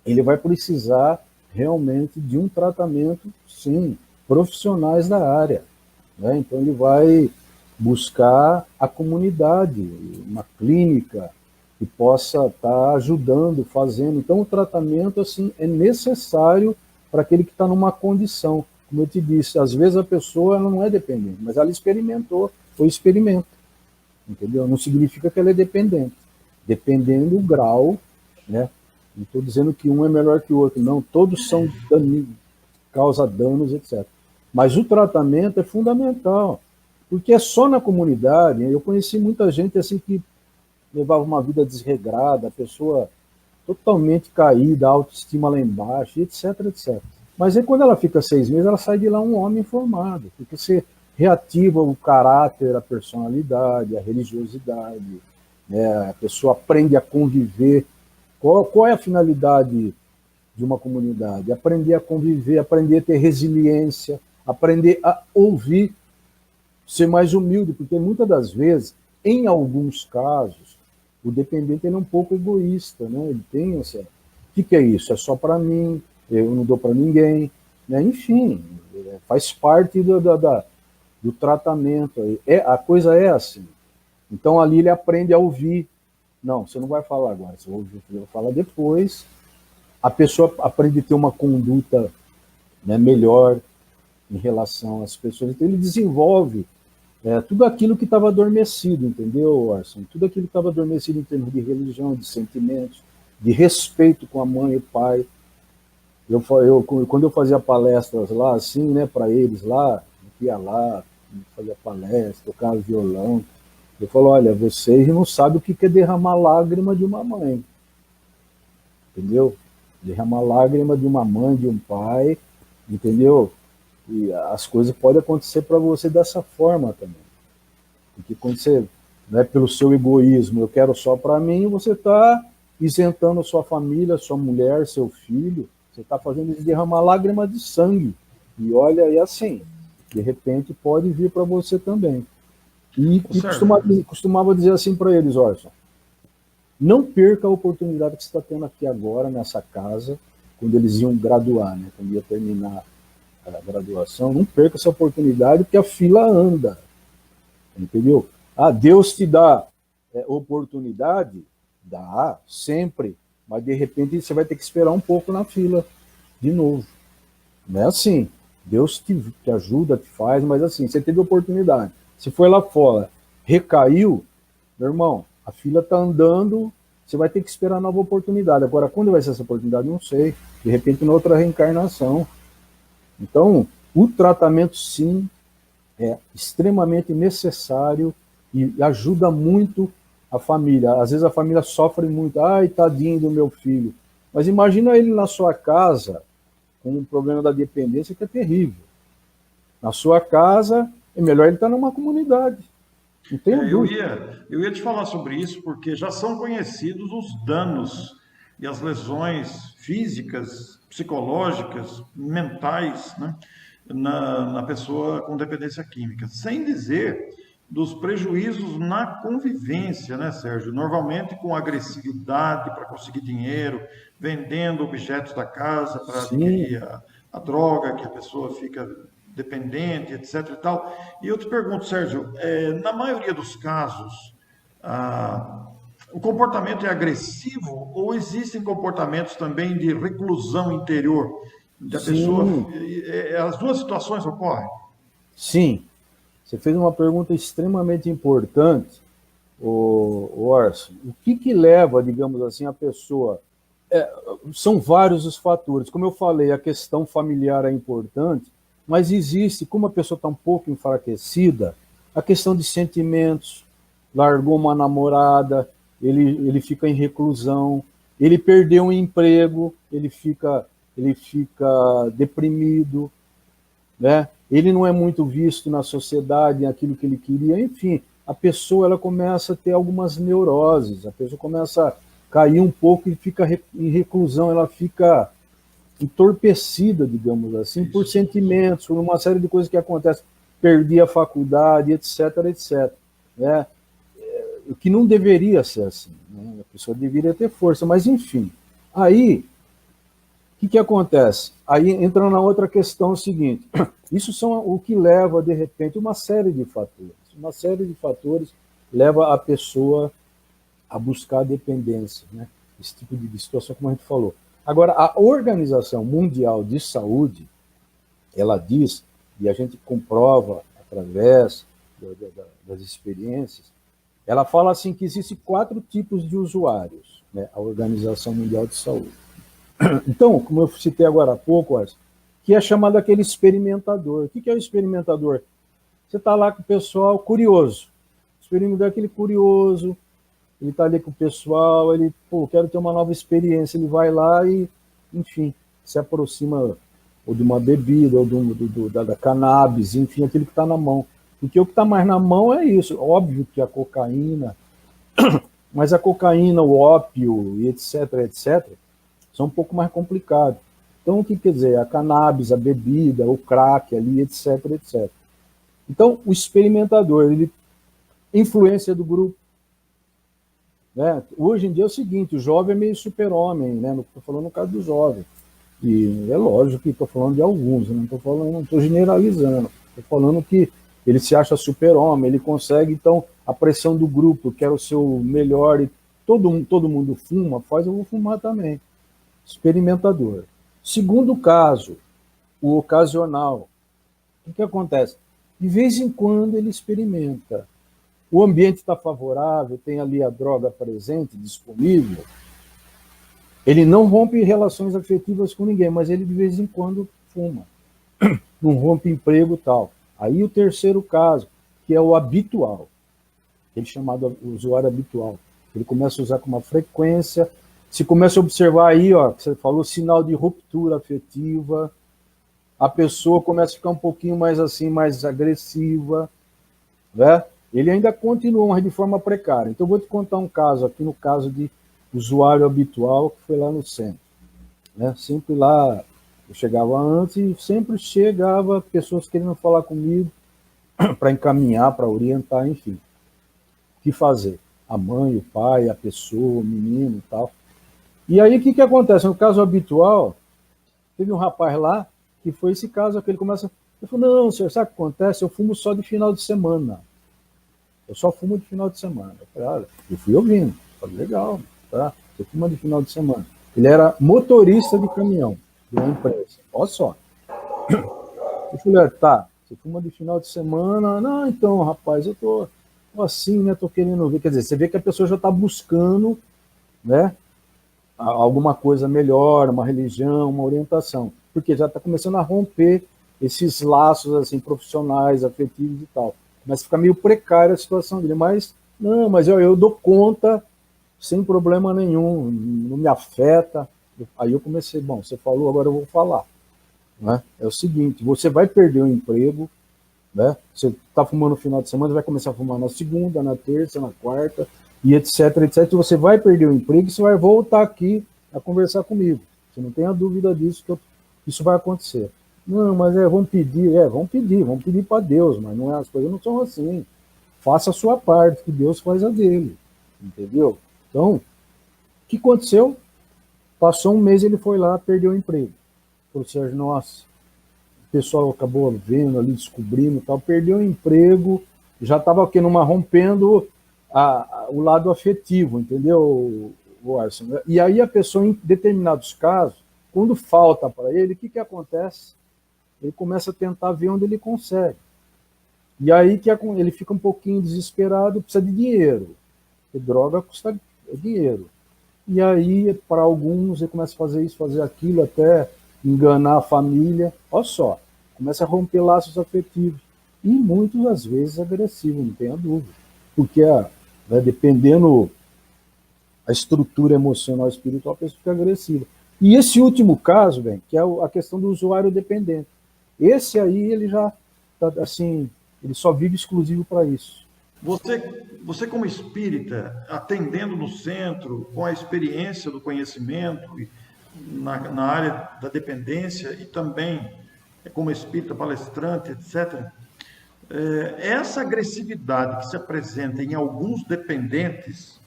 B: Ele vai precisar realmente de um tratamento, sim, profissionais da área, né? Então, ele vai buscar a comunidade, uma clínica que possa estar ajudando, fazendo. Então, o tratamento, assim, é necessário para aquele que está numa condição. Como eu te disse, às vezes a pessoa ela não é dependente, mas ela experimentou, foi experimento, entendeu? Não significa que ela é dependente. Dependendo do grau, né? Não estou dizendo que um é melhor que o outro, não. Todos são causa danos, etc. Mas o tratamento é fundamental, porque é só na comunidade. Eu conheci muita gente assim que levava uma vida desregrada, a pessoa totalmente caída, a autoestima lá embaixo, etc, etc. Mas aí quando ela fica 6 meses, ela sai de lá um homem formado, porque você reativa o caráter, a personalidade, a religiosidade, né? A pessoa aprende a conviver. Qual é a finalidade de uma comunidade? Aprender a conviver, aprender a ter resiliência, aprender a ouvir, ser mais humilde, porque muitas das vezes, em alguns casos, o dependente ele é um pouco egoísta, né? Ele tem essa... O que é isso? É só para mim, eu não dou para ninguém, né? Enfim, faz parte do tratamento. A coisa é assim. Então, ali ele aprende a ouvir. Não, você não vai falar agora, você vai falar depois. A pessoa aprende a ter uma conduta, né, melhor em relação às pessoas. Então, ele desenvolve tudo aquilo que estava adormecido, entendeu, Orson? Tudo aquilo que estava adormecido em termos de religião, de sentimentos, de respeito com a mãe e o pai. Quando eu fazia palestras lá, assim, né, para eles lá, eu ia lá, fazia palestra, tocava violão, eu falo, olha, vocês não sabem o que é derramar lágrima de uma mãe, entendeu? Derramar lágrima de uma mãe, de um pai, entendeu? E as coisas podem acontecer para você dessa forma também. Porque quando você, né, pelo seu egoísmo, eu quero só para mim, você está isentando a sua família, sua mulher, seu filho, você está fazendo eles derramar lágrima de sangue. E olha, é assim, de repente pode vir para você também. E costumava dizer assim para eles, Orson, não perca a oportunidade que você está tendo aqui agora, nessa casa, quando eles iam graduar, né, quando ia terminar a graduação, não perca essa oportunidade, porque a fila anda, entendeu? Ah, Deus te dá oportunidade? Dá, sempre, mas de repente você vai ter que esperar um pouco na fila, de novo. Não é assim, Deus te ajuda, te faz, mas assim, você teve oportunidade. Se foi lá fora, recaiu, meu irmão, a fila está andando, você vai ter que esperar nova oportunidade. Agora, quando vai ser essa oportunidade, não sei. De repente, em outra reencarnação. Então, o tratamento, sim, é extremamente necessário e ajuda muito a família. Às vezes a família sofre muito. Ai, tadinho do meu filho. Mas imagina ele na sua casa com um problema da dependência que é terrível. Na sua casa, é melhor ele estar numa comunidade. Não tenho dúvida.
A: Eu ia te falar sobre isso porque já são conhecidos os danos e as lesões físicas, psicológicas, mentais, né, na pessoa com dependência química. Sem dizer dos prejuízos na convivência, né, Sérgio? Normalmente com agressividade para conseguir dinheiro, vendendo objetos da casa para
B: Sim,
A: adquirir a droga, que a pessoa fica dependente, etc. e tal. E eu te pergunto, Sérgio, na maioria dos casos, ah, o comportamento é agressivo ou existem comportamentos também de reclusão interior? Da pessoa,
B: sim,
A: as duas situações ocorrem?
B: sim. Você fez uma pergunta extremamente importante, o Orson. O que leva, digamos assim, a pessoa. São vários os fatores. Como eu falei, a questão familiar é importante, mas existe, como a pessoa está um pouco enfraquecida, a questão de sentimentos. Largou uma namorada, ele fica em reclusão, ele perdeu um emprego, ele fica deprimido, né? Ele não é muito visto na sociedade, aquilo que ele queria, enfim, a pessoa ela começa a ter algumas neuroses, a pessoa começa a cair um pouco e fica em reclusão, ela fica entorpecida, digamos assim, por
A: Isso.
B: sentimentos, por uma série de coisas que acontecem, perdi a faculdade, etc, etc, né? O que não deveria ser assim, né? A pessoa deveria ter força, mas enfim, aí que acontece? Aí entra na outra questão seguinte: isso são o que leva, de repente, uma série de fatores. Uma série de fatores leva a pessoa a buscar a dependência, né? Esse tipo de situação, como a gente falou. Agora, a Organização Mundial de Saúde, ela diz, e a gente comprova através das experiências, ela fala assim que existem 4 tipos de usuários, né? A Organização Mundial de Saúde. Então, como eu citei agora há pouco, que é chamado aquele experimentador. O que é o experimentador? Você está lá com o pessoal curioso. O experimentador é aquele curioso, ele está ali com o pessoal, ele, quero ter uma nova experiência. Ele vai lá e, enfim, se aproxima ou de uma bebida, ou da cannabis, enfim, aquilo que está na mão. Porque o que está mais na mão é isso. Óbvio que a cocaína, mas a cocaína, o ópio, e etc, etc, são um pouco mais complicados. Então, o que quer dizer? A cannabis, a bebida, o crack ali, etc, etc. Então, o experimentador, ele influência do grupo. Né? Hoje em dia é o seguinte, o jovem é meio super-homem, né? Estou falando no caso do jovem. E é lógico que estou falando de alguns, não estou generalizando. Estou falando que ele se acha super-homem, ele consegue, então, a pressão do grupo, quero ser o melhor, e todo mundo fuma, eu vou fumar também. Experimentador. Segundo caso, o ocasional. O que acontece? De vez em quando ele experimenta. O ambiente está favorável, tem ali a droga presente, disponível. Ele não rompe relações afetivas com ninguém, mas ele de vez em quando fuma. Não rompe emprego e tal. Aí o terceiro caso, que é o habitual. Ele chamado usuário habitual. Ele começa a usar com uma frequência. Se começa a observar aí, ó, você falou sinal de ruptura afetiva, a pessoa começa a ficar um pouquinho mais assim, mais agressiva, né? Ele ainda continua, mas de forma precária. Então, eu vou te contar um caso aqui, no caso de usuário habitual, que foi lá no centro. Né? Sempre lá, eu chegava antes e sempre chegava pessoas querendo falar comigo para encaminhar, para orientar, enfim. O que fazer? A mãe, o pai, a pessoa, o menino e tal. E aí, o que acontece? No caso habitual, teve um rapaz lá, que foi esse caso que ele começa... Ele falou, não, senhor, sabe o que acontece? Eu fumo só de final de semana. Eu só fumo de final de semana. Eu falei, olha, eu fui ouvindo. Eu falei, legal, tá? Você fuma de final de semana. Ele era motorista de caminhão de uma empresa. Olha só. Eu falei, tá, você fuma de final de semana? Não, então, rapaz, eu tô assim, né? Tô querendo ver. Quer dizer, você vê que a pessoa já está buscando, né? Alguma coisa melhor, uma religião, uma orientação. Porque já está começando a romper esses laços assim profissionais, afetivos e tal. Mas fica meio precária a situação dele. Mas, não, mas eu dou conta sem problema nenhum, não me afeta. Aí eu comecei, bom, você falou, agora eu vou falar. Né? É o seguinte, você vai perder o emprego, né? Você está fumando no final de semana, vai começar a fumar na segunda, na terça, na quarta, e etc, etc. E você vai perder o emprego e você vai voltar aqui a conversar comigo. Você não tenha dúvida disso, que isso vai acontecer. Não, mas vamos pedir para Deus, mas não é, as coisas não são assim. faça a sua parte, que Deus faz a dele, entendeu? Então, o que aconteceu? Passou um mês, ele foi lá, perdeu o emprego. Falou, Sérgio, nossa, o pessoal acabou vendo ali, descobrindo e tal, perdeu o emprego, já estava rompendo o lado afetivo, entendeu, Arson? E aí a pessoa, em determinados casos, quando falta para ele, o que acontece? Ele começa a tentar ver onde ele consegue. E aí que ele fica um pouquinho desesperado, precisa de dinheiro. Porque droga custa dinheiro. E aí, para alguns, ele começa a fazer isso, fazer aquilo, até enganar a família. Olha só, começa a romper laços afetivos. E muitas às vezes agressivo, não tenha dúvida. Porque, dependendo a estrutura emocional e espiritual, a pessoa fica agressiva. E esse último caso, bem, que é a questão do usuário dependente. Esse aí, ele já está assim, ele só vive exclusivo para isso.
A: Você como espírita, atendendo no centro, com a experiência do conhecimento na área da dependência e também como espírita palestrante, etc., essa agressividade que se apresenta em alguns dependentes,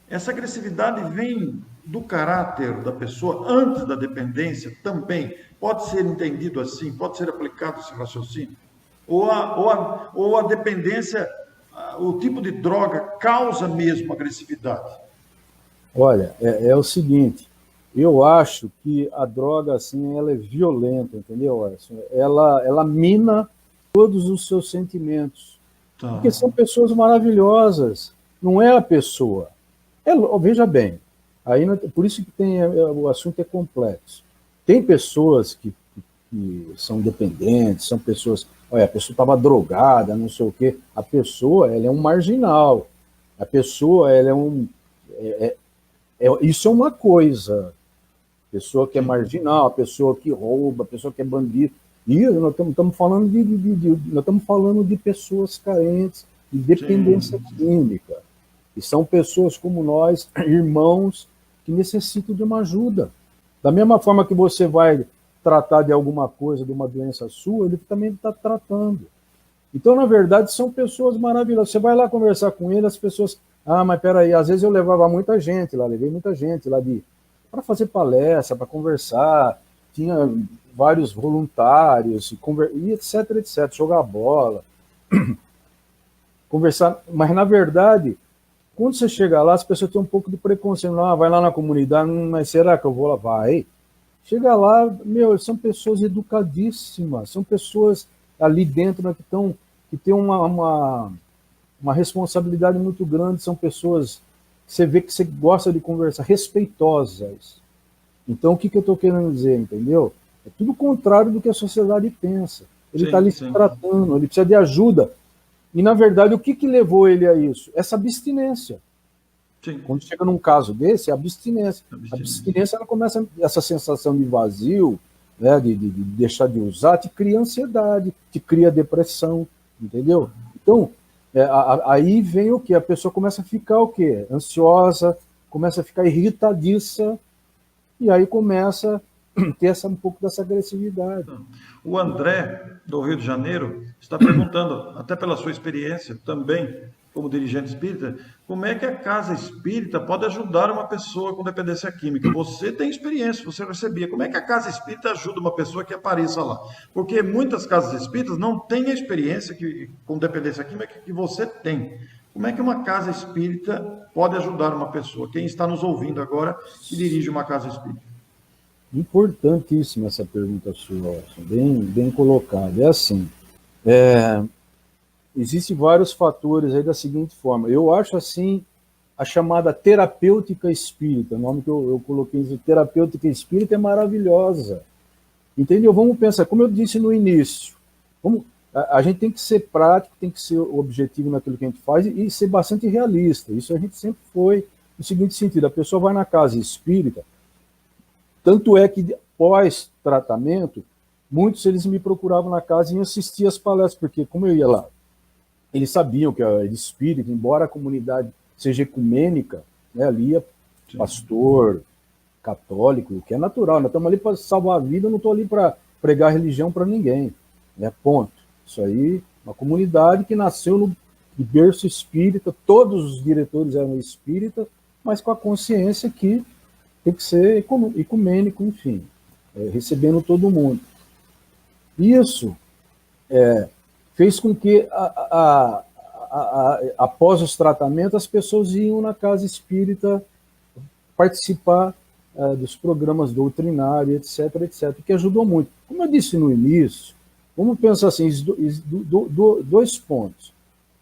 A: essa agressividade vem do caráter da pessoa antes da dependência também. Pode ser entendido assim, pode ser aplicado esse raciocínio? Ou a dependência, o tipo de droga causa mesmo agressividade?
B: Olha, é o seguinte, eu acho que a droga, assim, ela é violenta, entendeu, Arson? Ela mina todos os seus sentimentos. Tá. Porque são pessoas maravilhosas, não é a pessoa. Veja bem, aí, por isso que o assunto é complexo. Tem pessoas que são dependentes, são pessoas... Olha, a pessoa estava drogada, não sei o quê. A pessoa, ela é um marginal. A pessoa, ela é um... isso é uma coisa. A pessoa que é marginal, a pessoa que rouba, a pessoa que é bandido. E nós estamos falando nós estamos falando de pessoas carentes, de dependência química. E são pessoas como nós, irmãos, que necessitam de uma ajuda. Da mesma forma que você vai tratar de alguma coisa, de uma doença sua, ele também está tratando. Então, na verdade, são pessoas maravilhosas. Você vai lá conversar com ele, as pessoas... mas peraí, às vezes eu levava muita gente lá, levei muita gente lá para fazer palestra, para conversar, tinha vários voluntários, e etc, etc, jogar bola, conversar. Mas, na verdade, quando você chega lá, as pessoas têm um pouco de preconceito. Vai lá na comunidade, mas será que eu vou lá? Vai. Chega lá, são pessoas educadíssimas, são pessoas ali dentro, né, que têm uma responsabilidade muito grande, são pessoas que você vê que você gosta de conversar, respeitosas. Então, o que eu estou querendo dizer, entendeu? É tudo o contrário do que a sociedade pensa. Ele está ali se tratando, ele precisa de ajuda. E, na verdade, o que levou ele a isso? Essa abstinência. Sim. Quando chega num caso desse, é a abstinência. A abstinência, ela começa, essa sensação de vazio, né, de deixar de usar, te cria ansiedade, te cria depressão, entendeu? Então, aí vem o quê? A pessoa começa a ficar o quê? Ansiosa, começa a ficar irritadiça, e aí começa a ter um pouco dessa agressividade.
A: O André, do Rio de Janeiro, está perguntando, até pela sua experiência também, como dirigente espírita, como é que a casa espírita pode ajudar uma pessoa com dependência química? Você tem experiência, você recebia. Como é que a casa espírita ajuda uma pessoa que apareça lá? Porque muitas casas espíritas não têm a experiência com dependência química que você tem. Como é que uma casa espírita pode ajudar uma pessoa? Quem está nos ouvindo agora que dirige uma casa espírita?
B: Importantíssima essa pergunta sua, bem colocada. É assim, existem vários fatores aí da seguinte forma. Eu acho assim, a chamada terapêutica espírita, o nome que eu coloquei, terapêutica espírita, é maravilhosa. Entendeu? Vamos pensar, como eu disse no início, a gente tem que ser prático, tem que ser objetivo naquilo que a gente faz e ser bastante realista. Isso a gente sempre foi no seguinte sentido: a pessoa vai na casa espírita, tanto é que pós-tratamento, muitos eles me procuravam na casa e assistiam as palestras, porque como eu ia lá, eles sabiam que era espírita, embora a comunidade seja ecumênica, né, ali ia pastor, católico, o que é natural, nós estamos ali para salvar a vida, eu não estou ali para pregar religião para ninguém, né, ponto. Isso aí, uma comunidade que nasceu de berço espírita, todos os diretores eram espíritas, mas com a consciência que tem que ser ecumênico, enfim, recebendo todo mundo. Isso fez com que, após os tratamentos, as pessoas iam na casa espírita participar dos programas doutrinários, etc., etc., que ajudou muito. Como eu disse no início, vamos pensar assim, dois pontos.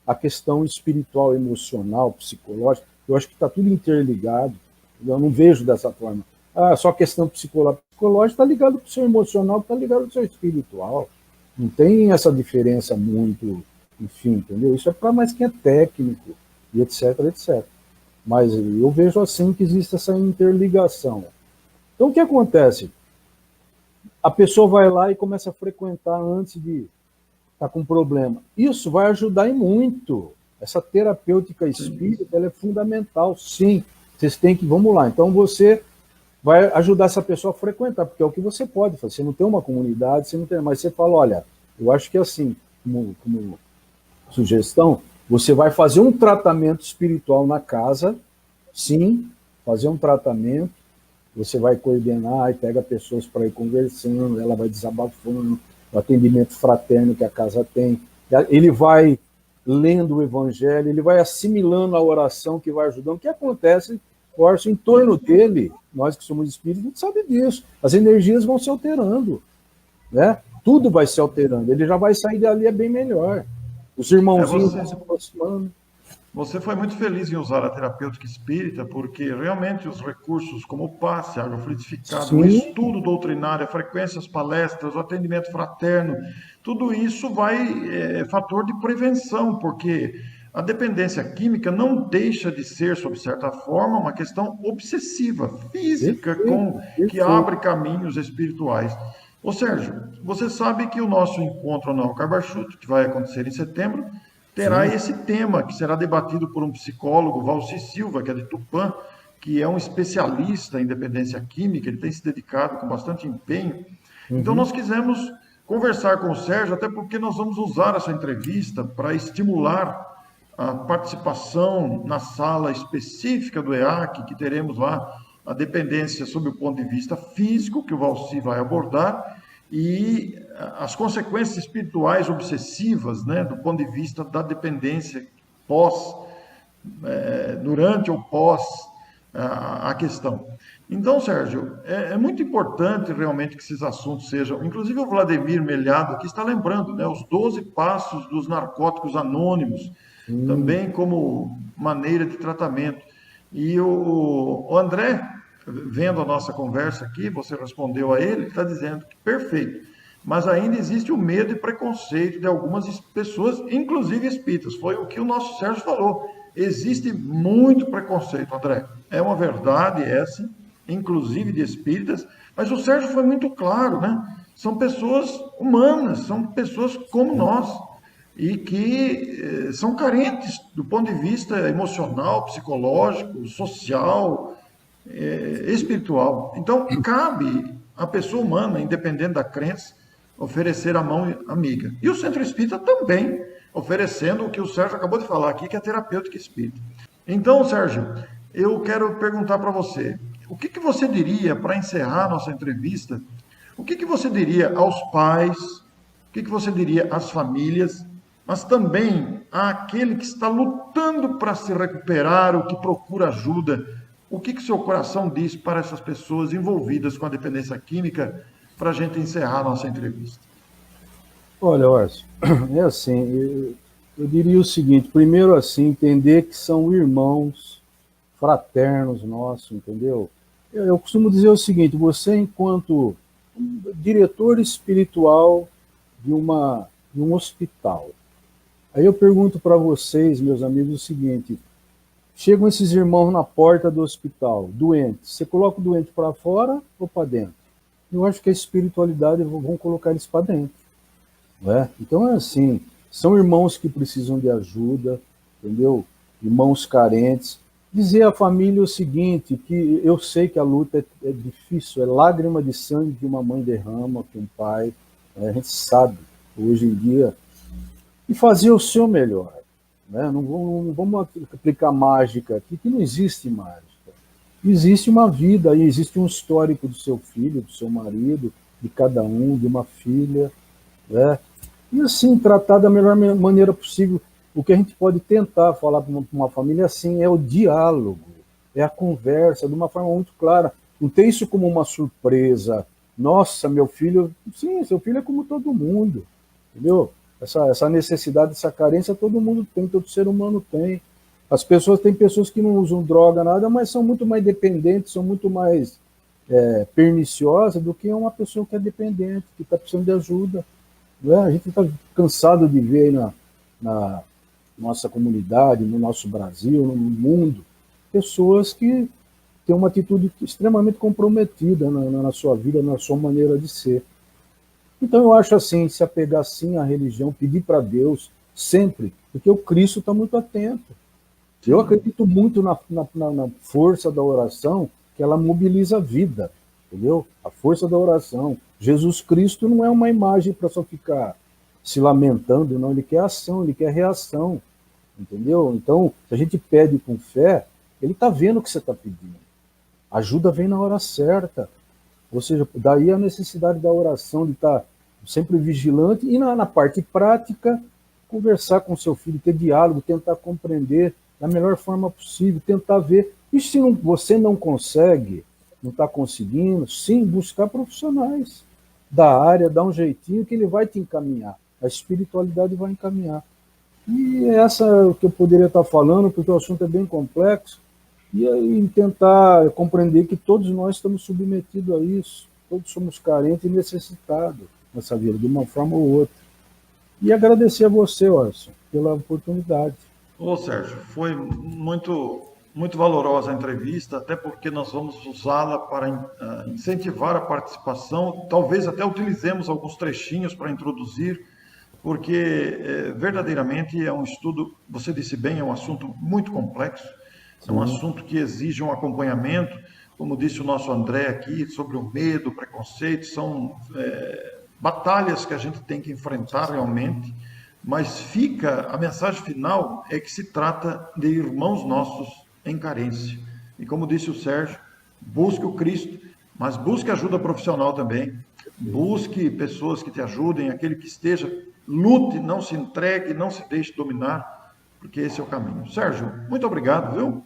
B: A questão espiritual, emocional, psicológica, eu acho que está tudo interligado. Eu não vejo dessa forma. Só a questão psicológica está ligado com o seu emocional, está ligado com o seu espiritual. Não tem essa diferença muito, enfim, entendeu? Isso é para mais quem é técnico, e etc., etc. Mas eu vejo assim que existe essa interligação. Então, o que acontece? A pessoa vai lá e começa a frequentar antes de estar com problema. Isso vai ajudar e muito. Essa terapêutica espírita, ela é fundamental, sim. Vocês têm que, vamos lá, então você vai ajudar essa pessoa a frequentar, porque é o que você pode fazer. Você não tem uma comunidade, você não tem, mas você fala, olha, eu acho que é assim, como sugestão, você vai fazer um tratamento espiritual na casa, sim, fazer um tratamento, você vai coordenar e pega pessoas para ir conversando, ela vai desabafando, o atendimento fraterno que a casa tem, ele vai lendo o evangelho, ele vai assimilando a oração que vai ajudando. O que acontece, Orson, em torno dele, nós que somos espíritos, a gente sabe disso, as energias vão se alterando, né? Tudo vai se alterando, ele já vai sair dali, é bem melhor. Os irmãozinhos vão se aproximando.
A: Você foi muito feliz em usar a terapêutica espírita, porque realmente os recursos como o passe, água frutificada, o estudo doutrinário, a frequência, as palestras, o atendimento fraterno, tudo isso é fator de prevenção, porque a dependência química não deixa de ser, sob certa forma, uma questão obsessiva, física, que abre caminhos espirituais. Ô Sérgio, você sabe que o nosso encontro anual Cabarchuto, que vai acontecer em setembro, terá esse tema, que será debatido por um psicólogo, Valci Silva, que é de Tupã, que é um especialista em dependência química, ele tem se dedicado com bastante empenho. Então, nós quisemos conversar com o Sérgio, até porque nós vamos usar essa entrevista para estimular a participação na sala específica do EAC, que teremos lá a dependência sob o ponto de vista físico, que o Valci vai abordar, e as consequências espirituais obsessivas, né, do ponto de vista da dependência durante ou pós a questão. Então, Sérgio, é muito importante realmente que esses assuntos sejam, inclusive o Vladimir Melhado aqui está lembrando, né, os 12 passos dos narcóticos anônimos, também como maneira de tratamento. E o André, vendo a nossa conversa aqui, você respondeu a ele está dizendo que perfeito, mas ainda existe o medo e preconceito de algumas pessoas, inclusive espíritas. Foi o que o nosso Sérgio falou. Existe muito preconceito, André. É uma verdade essa, inclusive de espíritas, mas o Sérgio foi muito claro, né? São pessoas humanas, são pessoas como nós, e que são carentes do ponto de vista emocional, psicológico, social, espiritual. Então, cabe à pessoa humana, independente da crença, oferecer a mão amiga. E o Centro Espírita também, oferecendo o que o Sérgio acabou de falar aqui, que é a terapêutica espírita. Então, Sérgio, eu quero perguntar para você, o que você diria, para encerrar nossa entrevista, o que você diria aos pais, o que você diria às famílias, mas também àquele que está lutando para se recuperar, o que procura ajuda. O que seu coração diz para essas pessoas envolvidas com a dependência química, para a gente encerrar a nossa entrevista?
B: Olha, Orson, é assim, eu diria o seguinte, primeiro assim, entender que são irmãos, fraternos nossos, entendeu? Eu costumo dizer o seguinte, você enquanto diretor espiritual de um hospital, aí eu pergunto para vocês, meus amigos, o seguinte, chegam esses irmãos na porta do hospital, doentes, você coloca o doente para fora ou para dentro? Eu acho que a espiritualidade vão colocar eles para dentro. Não é? Então é assim, são irmãos que precisam de ajuda, entendeu? Irmãos carentes. Dizer à família o seguinte, que eu sei que a luta é difícil, é lágrima de sangue que uma mãe derrama, que um pai, a gente sabe, hoje em dia, e fazer o seu melhor, né? Não vamos aplicar mágica aqui, que não existe mágica. Existe uma vida, e existe um histórico do seu filho, do seu marido, de cada um, de uma filha, né? E assim, tratar da melhor maneira possível. O que a gente pode tentar falar para uma família assim é o diálogo, é a conversa, de uma forma muito clara. Não tem isso como uma surpresa. Nossa, meu filho... Sim, seu filho é como todo mundo, entendeu? Essa necessidade, essa carência, todo mundo tem, todo ser humano tem. Tem pessoas que não usam droga, nada, mas são muito mais dependentes, são muito mais perniciosas do que uma pessoa que é dependente, que está precisando de ajuda. Né? A gente está cansado de ver aí na nossa comunidade, no nosso Brasil, no mundo, pessoas que têm uma atitude extremamente comprometida na sua vida, na sua maneira de ser. Então eu acho assim, se apegar sim à religião, pedir para Deus sempre, porque o Cristo está muito atento. Eu acredito muito na força da oração, que ela mobiliza a vida, entendeu? A força da oração. Jesus Cristo não é uma imagem para só ficar se lamentando, não. Ele quer ação, ele quer reação, entendeu? Então, se a gente pede com fé, ele está vendo o que você está pedindo. A ajuda vem na hora certa. Ou seja, daí a necessidade da oração, de estar sempre vigilante e na parte prática, conversar com seu filho, ter diálogo, tentar compreender da melhor forma possível, tentar ver. E se você não consegue, não está conseguindo, sim, buscar profissionais da área, dar um jeitinho que ele vai te encaminhar. A espiritualidade vai encaminhar. E essa é o que eu poderia estar falando, porque o assunto é bem complexo, e tentar compreender que todos nós estamos submetidos a isso, todos somos carentes e necessitados nessa vida, de uma forma ou outra. E agradecer a você, Orson, pela oportunidade.
A: Ô Sérgio, foi muito valorosa a entrevista, até porque nós vamos usá-la para incentivar a participação, talvez até utilizemos alguns trechinhos para introduzir, porque verdadeiramente é um estudo, você disse bem, é um assunto muito complexo, é um assunto que exige um acompanhamento, como disse o nosso André aqui, sobre o medo, o preconceito, são batalhas que a gente tem que enfrentar realmente, mas a mensagem final é que se trata de irmãos nossos em carência. E como disse o Sérgio, busque o Cristo, mas busque ajuda profissional também, busque pessoas que te ajudem, aquele que esteja, lute, não se entregue, não se deixe dominar, porque esse é o caminho. Sérgio, muito obrigado, viu?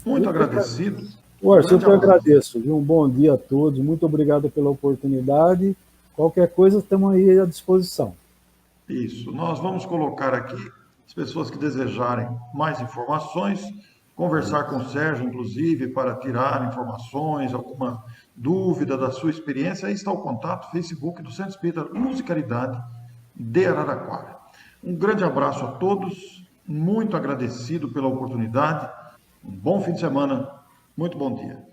A: Muito agradecido.
B: Orson, eu que agradeço, viu? Um bom dia a todos, muito obrigado pela oportunidade. Qualquer coisa, estamos aí à disposição.
A: Isso, nós vamos colocar aqui as pessoas que desejarem mais informações, conversar com o Sérgio, inclusive, para tirar informações, alguma dúvida da sua experiência. Aí está o contato, Facebook do Centro Espírita Luz e Caridade de Araraquara. Um grande abraço a todos, muito agradecido pela oportunidade, um bom fim de semana, muito bom dia.